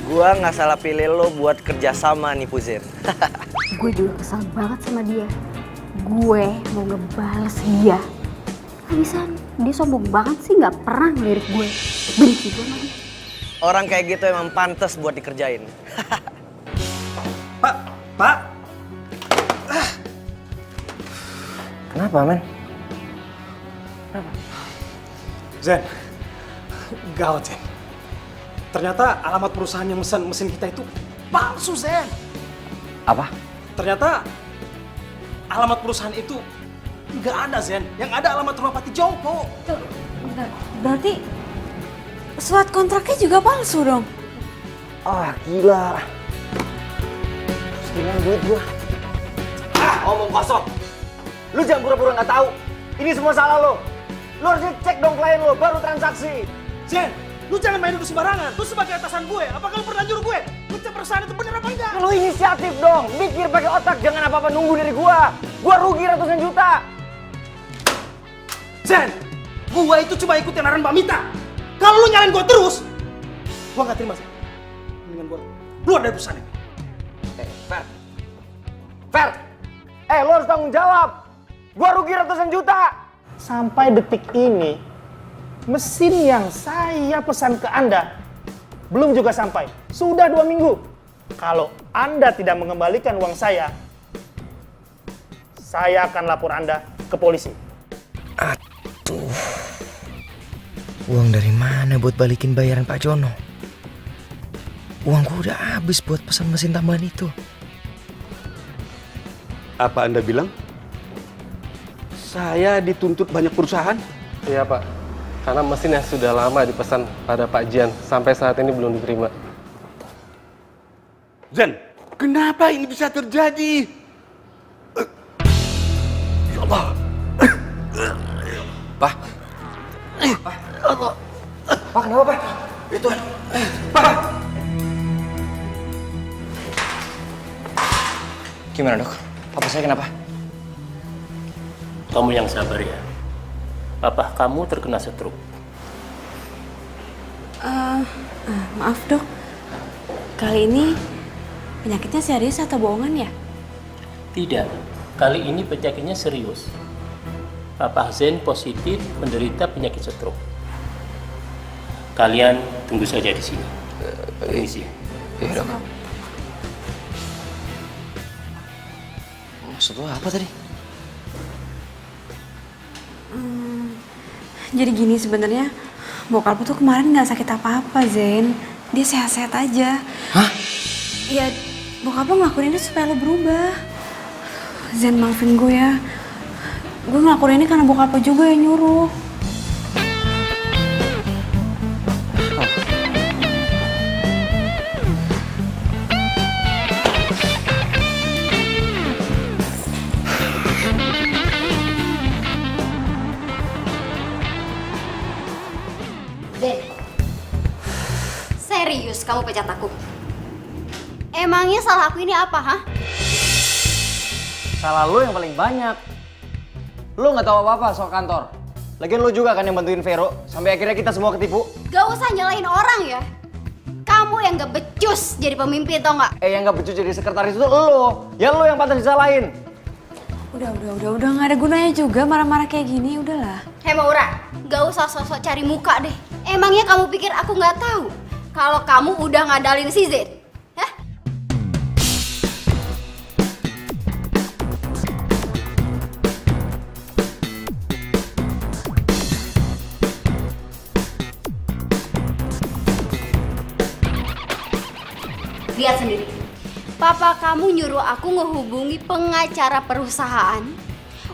Gua nggak salah pilih lo buat kerja sama nih Puzen. Gue juga kesal banget sama dia. Gue mau ngebales dia. Habisan dia sombong banget sih, nggak pernah ngelirik gue. Benci gue sama dia. Orang kayak gitu emang pantas buat dikerjain. Pak. Kenapa, men? Zen, gawat, Zen. Ternyata alamat perusahaan yang mesen mesin kita itu palsu, Zen. Apa? Ternyata alamat perusahaan itu nggak ada, Zen. Yang ada alamat rumah Pati Jongko. Tuh, bentar. Berarti surat kontraknya juga palsu dong? Ah, gila. Terus gimana duit gua? Omong kosong. Lu jangan pura-pura nggak tahu. Ini semua salah lo. Lu harusnya cek dong klien lo, baru transaksi. Zen, lu jangan main duduk sembarangan. Lu sebagai atasan gue, apakah lu pernah nyuruh gue ngecek perusahaan itu bener apa enggak? Lu inisiatif dong, mikir pakai otak, jangan apa-apa nunggu dari gua. Gua rugi ratusan juta. Zen, gua itu cuma ikutin arahan Mbak Mita. Kalau lu nyalain gua terus, gua nggak terima, Zen. Mendingan gua keluar dari perusahaan ini. Fer, lu harus tanggung jawab. Gua rugi ratusan juta. Sampai detik ini, mesin yang saya pesan ke Anda belum juga sampai. Sudah 2 minggu. Kalau Anda tidak mengembalikan uang saya akan lapor Anda ke polisi. Aduh. Uang dari mana buat balikin bayaran Pak Jono? Uangku udah habis buat pesan mesin tambahan itu. Apa Anda bilang? Saya dituntut banyak perusahaan? Iya Pak, karena mesin yang sudah lama dipesan pada Pak Jian sampai saat ini belum diterima. Zen, kenapa ini bisa terjadi? Ya Allah. Pak. Pak, kenapa Pak? Itu Pak. Gimana dok? Papa saya kenapa? Kamu yang sabar ya. Papa kamu terkena stroke. Maaf dok, kali ini penyakitnya serius atau bohongan ya? Tidak, kali ini penyakitnya serius. Papa Zen positif menderita penyakit stroke. Kalian tunggu saja di sini. Permisi. Iya dok. Maksud lo apa tadi? Jadi gini sebenarnya, bokap tuh kemarin nggak sakit apa-apa Zen, dia sehat-sehat aja. Hah? Ya, bokap lo ngelakuin ini supaya lo berubah. Zen maafin gue ya, gue ngelakuin ini karena bokap lo juga yang nyuruh. Den, serius kamu pecat aku? Emangnya salah aku ini apa, hah? Salah lo yang paling banyak. Lo nggak tahu apa-apa soal kantor. Lagian lo juga kan yang bantuin Vero sampai akhirnya kita semua ketipu. Gak usah nyalahin orang ya. Kamu yang gak becus jadi pemimpin, tau nggak? Yang nggak becus jadi sekretaris itu lo. Ya lo yang pantas disalahin. Udah nggak ada gunanya juga marah-marah kayak gini, udahlah. Hei Maura, gak usah sosok cari muka deh. Emangnya kamu pikir aku nggak tahu kalau kamu udah ngadalin si Zen? Hah? Lihat sendiri. Papa kamu nyuruh aku ngehubungi pengacara perusahaan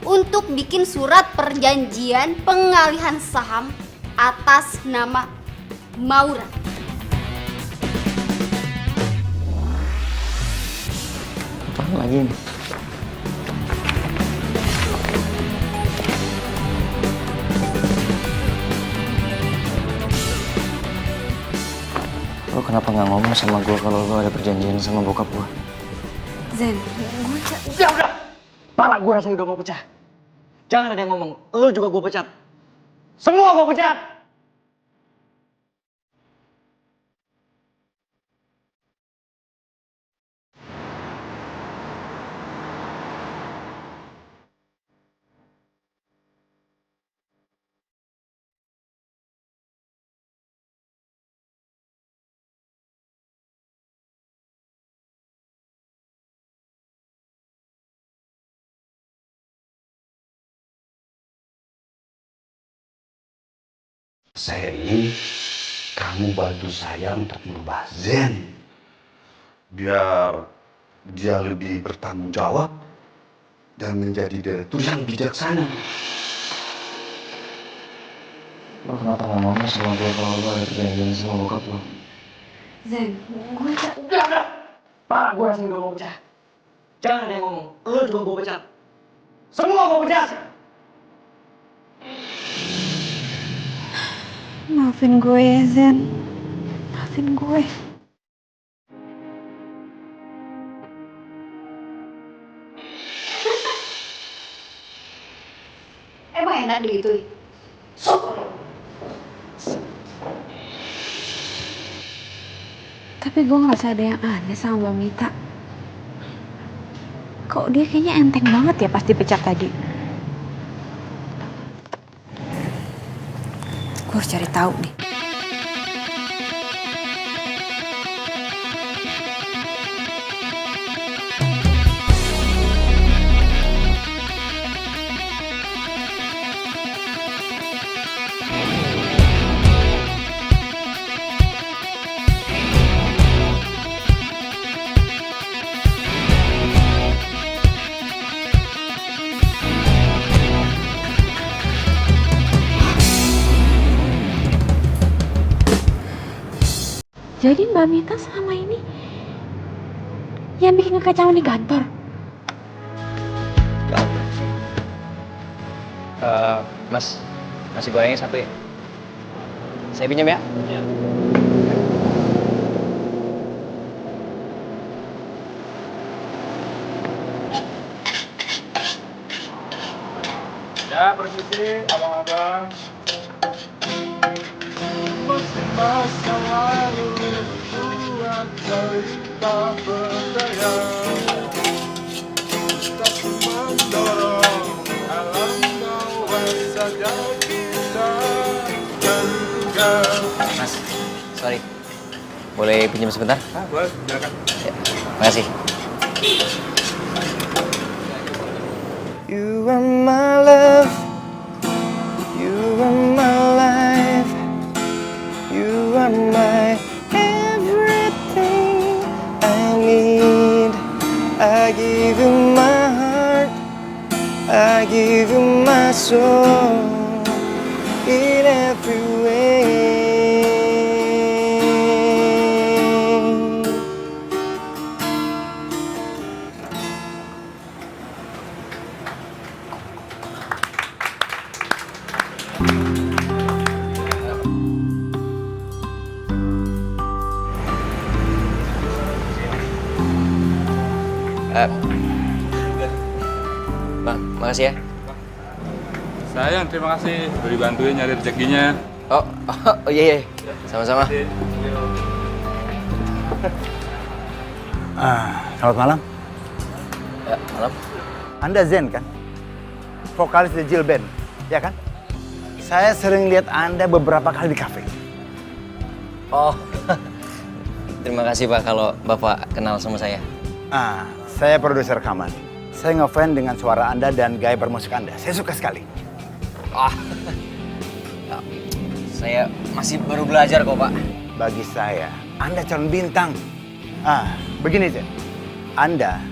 untuk bikin surat perjanjian pengalihan saham atas nama Maura. Apa lagi nih? Lo kenapa nggak ngomong sama gue kalau lo ada perjanjian sama bokap gue? Zen, Udah. Pala gue rasanya udah mau pecah. Jangan ada yang ngomong. Lo juga gue pecat. Semua gue pecat. Saya ingin kamu bantu saya untuk merubah Zen. Biar dia lebih bertanggung jawab dan menjadi direktur yang bijaksana. Lo kenapa nggak ngomong sama gue kalau lo ada perjanjian sama bokap lo? Zen, gue Udah. Pala gue rasanya udah mau pecah. Jangan ada yang ngomong. Lo juga gue pecat. Semua gue pecat. maafin gue ya Zen, maafin gue. Emang enak digituin? Tapi gue ngerasa ada yang aneh sama Mbak Mita. Kok dia kayaknya enteng banget ya pas dipecat tadi. Gue harus cari tahu nih. Jadi Mbak Mita selama ini yang bikin kekacauan di kantor. Mas, nasi gorengnya satu ya? Saya pinjam ya? Ya, permisi, abang-abang. Masih masa lalu buat cerita berdaya. Tak mendorong alam bawah saja kita tinggal. Mas, sorry. Boleh pinjam sebentar? Boleh, silakan. Ya, makasih. You are my love, you are my life, you are my everything I need. I give you my heart, I give you my soul in every way. Bang, makasih ya. Sayang, terima kasih udah dibantuin nyari rezekinya. Oh iya. Sama-sama. Selamat malam. Ya, malam. Anda Zen kan? Vokalis The Jill Band, ya kan? Saya sering lihat Anda beberapa kali di kafe. Oh, terima kasih Pak kalau Bapak kenal sama saya. Saya produser rekaman. Saya ngefans dengan suara Anda dan gaya bermusik Anda. Saya suka sekali. Saya masih baru belajar kok Pak. Bagi saya, Anda calon bintang. Begini Zen. Anda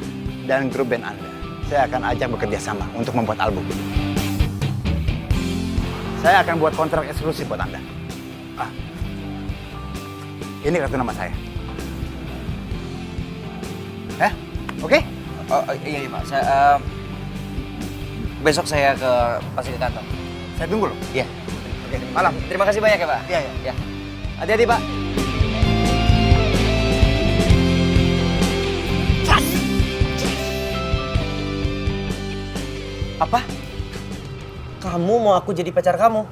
dan grup band Anda, saya akan ajak bekerja sama untuk membuat album. Saya akan buat kontrak eksklusif buat Anda. Ini kartu nama saya. Oke? Oh iya Pak. Besok saya pasti ke kantor. Saya tunggu loh. Iya. Oke, malam. Terima kasih banyak ya Pak. Iya. Hati-hati Pak. Apa? Kamu mau aku jadi pacar kamu?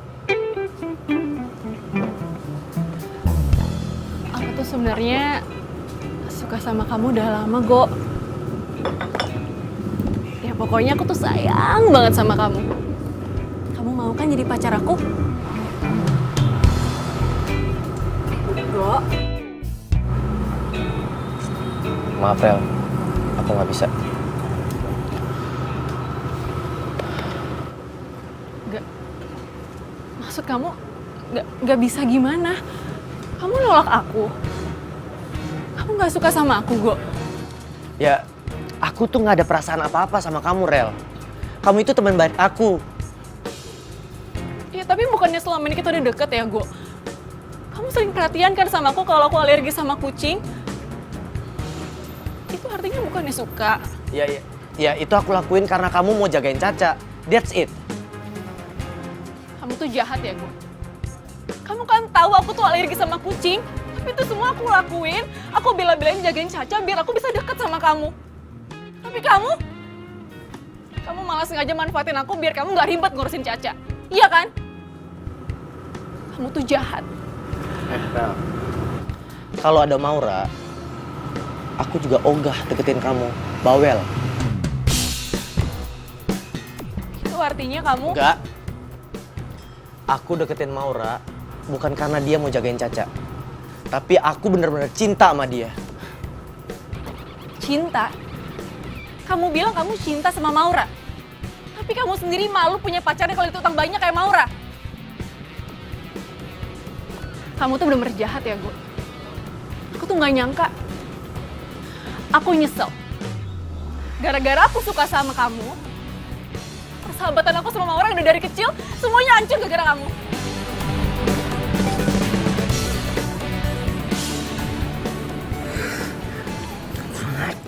Aku tuh sebenarnya suka sama kamu udah lama, Go. Ya pokoknya aku tuh sayang banget sama kamu. Kamu mau kan jadi pacar aku? Go. Maaf, Rel. Aku nggak bisa. Maksud kamu nggak bisa gimana? Kamu nolak aku? Kamu nggak suka sama aku, Go? Ya, aku tuh nggak ada perasaan apa-apa sama kamu, Rel. Kamu itu teman baik aku. Ya tapi bukannya selama ini kita udah deket ya, Go? Kamu sering perhatian kan sama aku kalau aku alergi sama kucing? Itu artinya bukannya suka. Ya itu aku lakuin karena kamu mau jagain Caca. That's it. Kamu tuh jahat ya, Go. Kamu kan tahu aku tuh alergi sama kucing. Tapi itu semua aku lakuin. Aku bela-belain jagain Caca biar aku bisa deket sama kamu. Tapi kamu malah sengaja manfaatin aku biar kamu nggak ribet ngurusin Caca. Iya kan? Kamu tuh jahat. Rel. Kalau ada Maura, aku juga ogah deketin kamu. Bawel. Itu artinya kamu... Enggak. Aku deketin Maura bukan karena dia mau jagain Caca. Tapi aku bener-bener cinta sama dia. Cinta? Kamu bilang kamu cinta sama Maura. Tapi kamu sendiri malu punya pacarnya kalau itu utang banyak kayak Maura. Kamu tuh bener-bener jahat ya, Go. Aku tuh gak nyangka. Aku nyesel. Gara-gara aku suka sama kamu, persahabatan aku sama Maura yang udah dari kecil, semuanya hancur gara-gara kamu.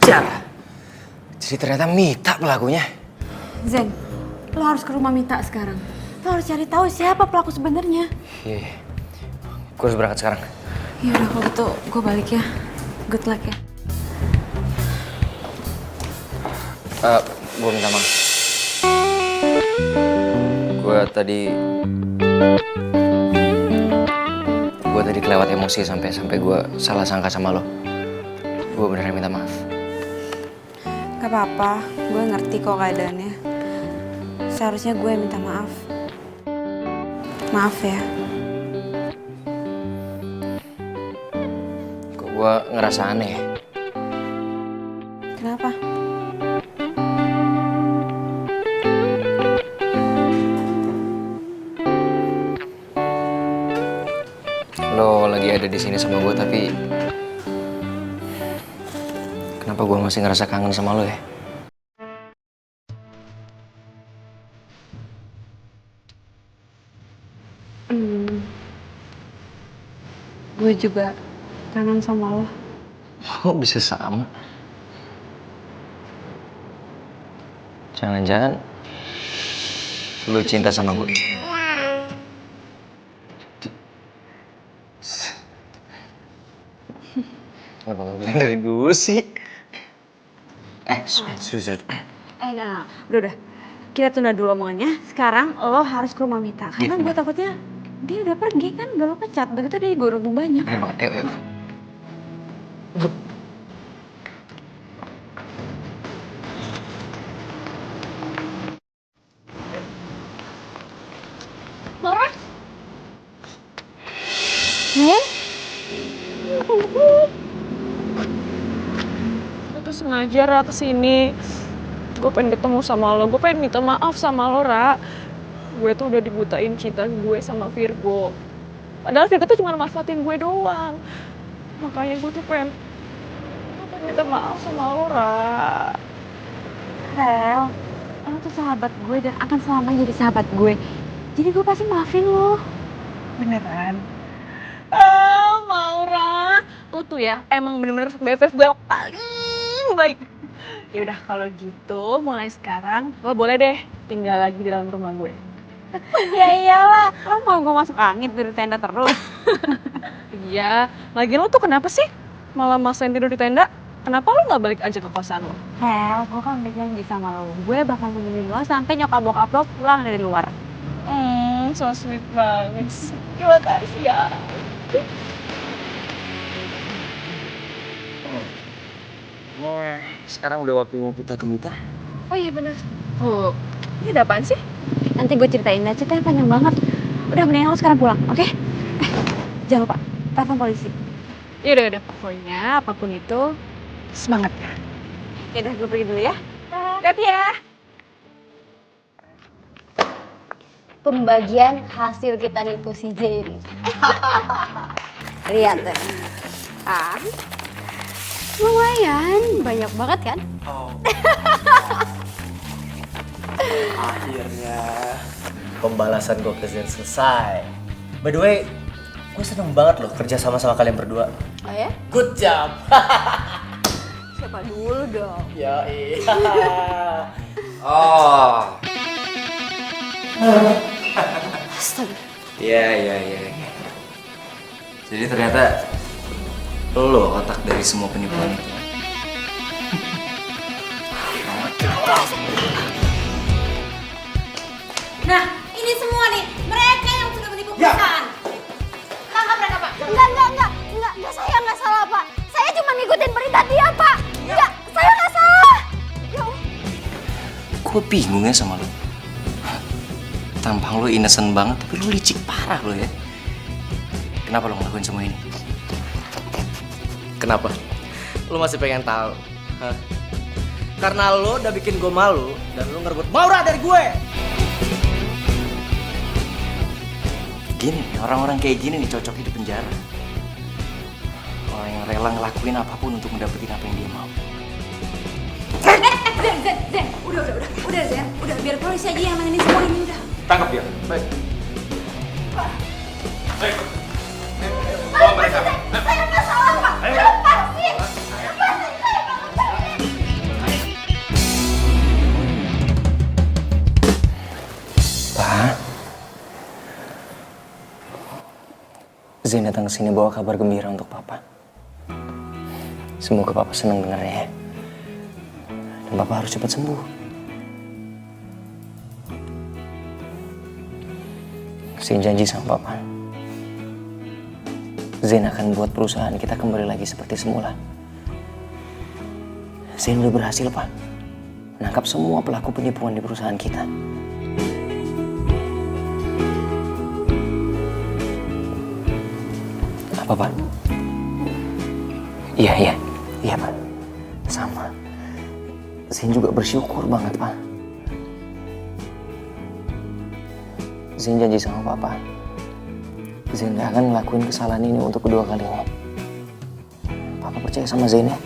ajar. Jadi ternyata Mita pelakunya. Zen, lo harus ke rumah Mita sekarang. Lo harus cari tahu siapa pelaku sebenarnya. Iya. Gue harus berangkat sekarang. Ya udah kalau gitu gue balik ya. Good luck ya. Gue minta maaf. Gue tadi kelewat emosi sampai gue salah sangka sama lo. Gue beneran minta maaf. Gak apa-apa, gue ngerti kok keadaannya. Seharusnya gue yang minta maaf. Maaf ya. Kok gue ngerasa aneh ya? Kenapa? Lo lagi ada di sini sama gue tapi kenapa gue masih ngerasa kangen sama lo ya? Gue juga kangen sama lo. Oh bisa sama? Jangan-jangan lo cinta sama gue? Kenapa lo bilang dari gue sih? Susah. Enggak. Udah. Kita tunda dulu omongannya. Sekarang lo harus ke rumah Mita. Karena gue takutnya dia udah pergi kan, udah lo pecat. Begitu dia beruntung banyak. Ayo. Laura? Itu sengaja Ra kesini. Gue pengen ketemu sama lo, gue pengen minta maaf sama lo, Ra. Gue tuh udah dibutain cinta gue sama Virgo. Padahal Virgo tuh cuma manfaatin gue doang. Makanya gue tuh pengen minta maaf sama lo, Ra. Rel, lo tuh sahabat gue dan akan selamanya jadi sahabat gue. Jadi gue pasti maafin lo. Beneran? Maura, lo tuh ya emang bener-bener BFF gue yang paling baik. Ya udah kalau gitu mulai sekarang lo boleh deh tinggal lagi di dalam rumah gue. Ya iyalah, lo mau gue masuk angin tidur di tenda terus? Iya, lagian lo tuh kenapa sih malah maksain tidur di tenda? Kenapa lo nggak balik aja ke kosan lo? Rel, gue kan udah janji sama lo. Gue bakal nemenin lo sampai nyokap bokap lo pulang dari luar. So sweet banget. Terima kasih ya. Sekarang udah waktunya kita ke Mita. Oh iya bener. Oh, ini ada apaan sih? Nanti gue ceritain dah, ceritanya panjang banget. Udah mendingan lo sekarang pulang, oke? Jangan lupa, telepon polisi. Yaudah, pokoknya apapun itu, semangat ya. Yaudah, gue pergi dulu ya. Hati ya. Pembagian hasil kita nipu si Jerry. Lihat deh. Lumayan, banyak banget kan? Akhirnya pembalasan gue ke Zen selesai. By the way, gue seneng banget loh kerja sama kalian berdua. Oh ya? Good job. Siapa dulu dong? Ya iya. Oh. Astaga. Iya. Jadi ternyata lo otak dari semua penipuan itu. Nah, ini semua nih, mereka yang sudah menipu perusahaan. Tangkap mereka, Pak. Enggak, saya nggak salah, Pak. Saya cuma ngikutin perintah dia, Pak. Enggak, saya nggak salah. Ya Allah. Gue bingung ya sama lo. Tampang lo innocent banget, tapi lo licik parah lo ya. Kenapa lo ngelakuin semua ini? Kenapa? Lu masih pengen tahu? Hah? Karena lo udah bikin gue malu dan lo ngerebut Maura dari gue. Gini nih, orang-orang kayak gini nih cocok di penjara. Orang yang rela ngelakuin apapun untuk mendapatkan apa yang dia mau. Zen, udah Zen, udah biar polisi aja yang nanganin semua ini udah. Tangkap dia. Baik. Baik. Bawa mereka. Saya nggak salah, Pak. Lepasin saya, Pak. Zain datang ke sini bawa kabar gembira untuk Papa. Semoga Papa senang dengarnya ya. Dan Papa harus cepat sembuh. Zain janji sama Papa. Zain akan buat perusahaan kita kembali lagi seperti semula. Zain udah berhasil, Pak. Menangkap semua pelaku penipuan di perusahaan kita. Apa, Pak? Iya, Pak. Sama. Zain juga bersyukur banget, Pak. Zain janji sama Papa. Zain gak akan ngelakuin kesalahan ini untuk kedua kalinya. Papa percaya sama Zain ya?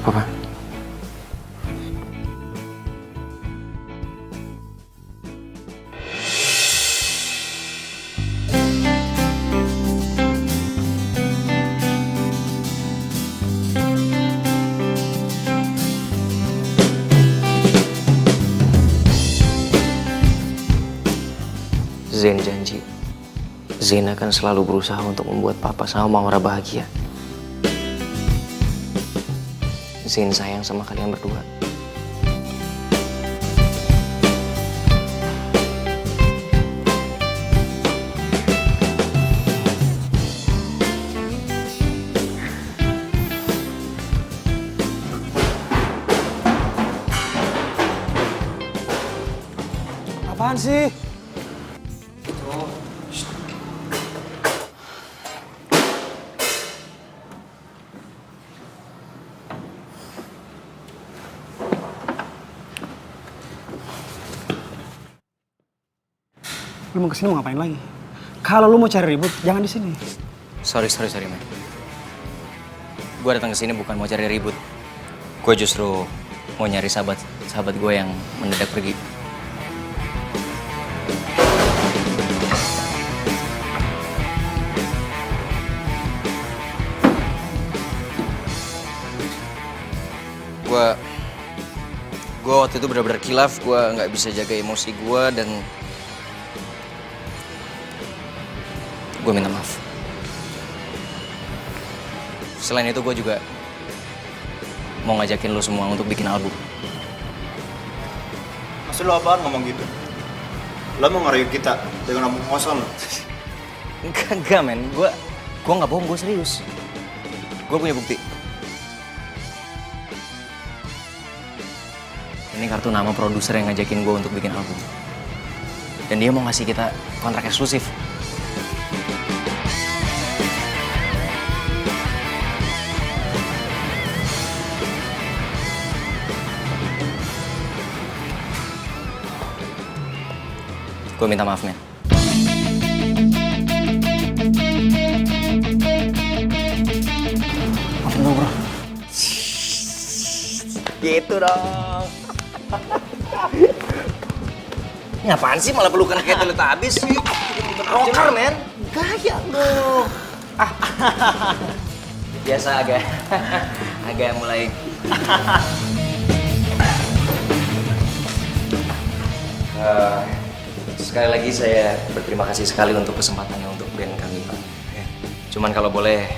Apa, Pak? Zain janji, Zain akan selalu berusaha untuk membuat Papa sama Maura bahagia. Zain sayang sama kalian berdua. Apaan sih? Lu mau kesini mau ngapain lagi? Kalau lu mau cari ribut, jangan di sini. Sorry, man. Gue datang ke sini bukan mau cari ribut. Gue justru mau nyari sahabat gue yang mendadak pergi. Gue waktu itu benar-benar kilaf. Gue nggak bisa jaga emosi gue dan gue minta maaf. Selain itu gue juga mau ngajakin lo semua untuk bikin album. Maksud lo apaan ngomong gitu? Lo mau ngerayu kita dengan ngomong kosong lo? Enggak men, gue nggak bohong, gue serius. Gue punya bukti. Ini kartu nama produser yang ngajakin gue untuk bikin album. Dan dia mau ngasih kita kontrak eksklusif. Gue minta maaf, men. Maafin gue, bro. Gitu dong. Ini apaan sih malah pelukan kayak Teletubbies sih? Rocker, men. Gaya lo. Biasa agak mulai. Sekali lagi saya berterima kasih sekali untuk kesempatannya untuk band kami, Pak. Cuman kalau boleh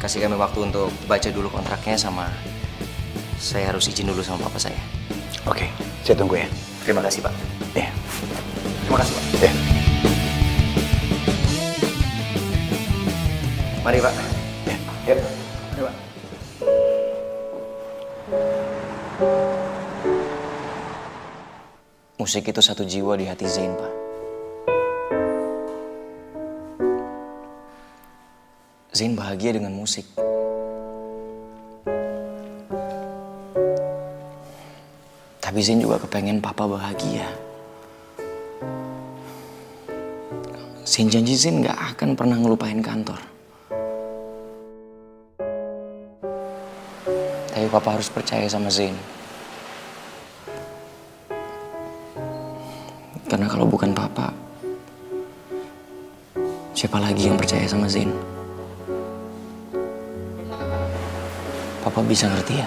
kasih kami waktu untuk baca dulu kontraknya, sama saya harus izin dulu sama papa saya. Oke, saya tunggu ya. Terima kasih, Pak. Ya. Terima kasih, Pak. Ya. Mari, Pak. Ya. Yuk. Mari, Pak. Musik itu satu jiwa di hati Zain, Pak. Zain bahagia dengan musik. Tapi Zain juga kepengen papa bahagia. Zain janji Zain gak akan pernah ngelupain kantor. Tapi papa harus percaya sama Zain. Kalau bukan papa, siapa lagi yang percaya sama Zain? Papa bisa ngerti ya?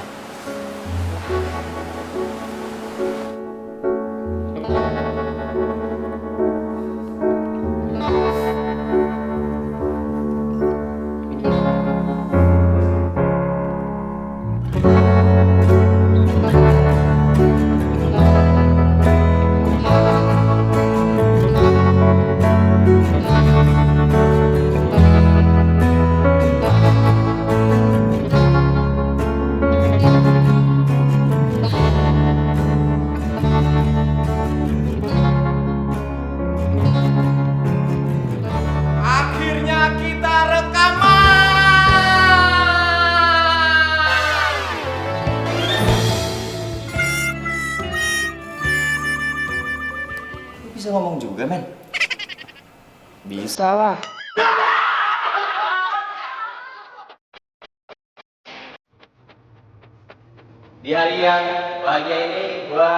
Akhirnya kita rekaman. Bisa ngomong juga, men? Bisa lah. Di hari yang bahagia ini, gua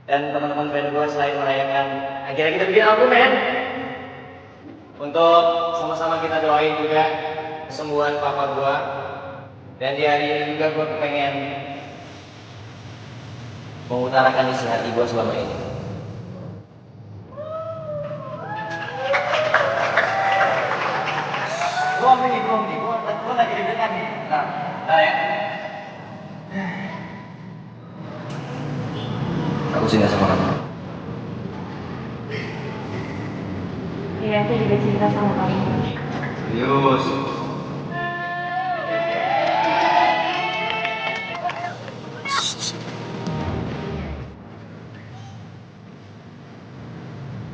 dan teman-teman band gua selain merayakan akhirnya kita bikin album, men. Untuk sama-sama kita doain juga kesembuhan papa gua. Dan di hari ini juga gua pengen mengutarakan isi hati gua selama ini. Gua lagi deg-degan nih. Nah ya. Aku cinta sama kamu. Iya, aku juga cinta sama kamu. Serius.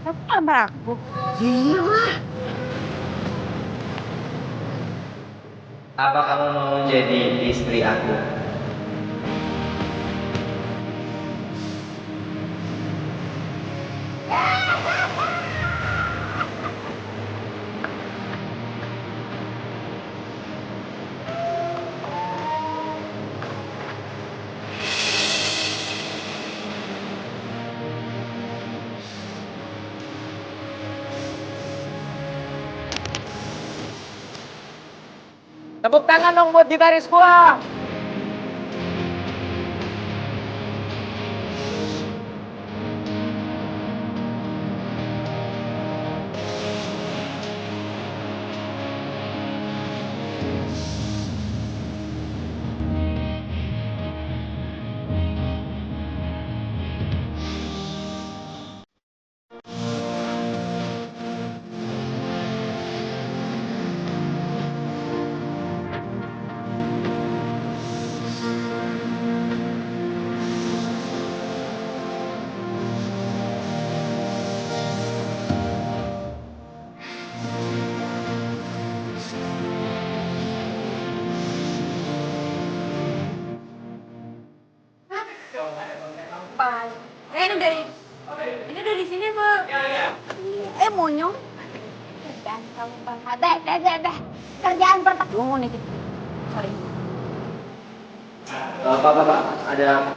Kamu lamar aku? Iya lah. Apa kamu mau jadi istri aku? Tepuk tangan dong buat gitaris gua. Ini dari sini, Bu. Monyong. Kerjaan kamu, Bang. Kerjaan pertama. Gue mau nitip. Sorry. Pak, ada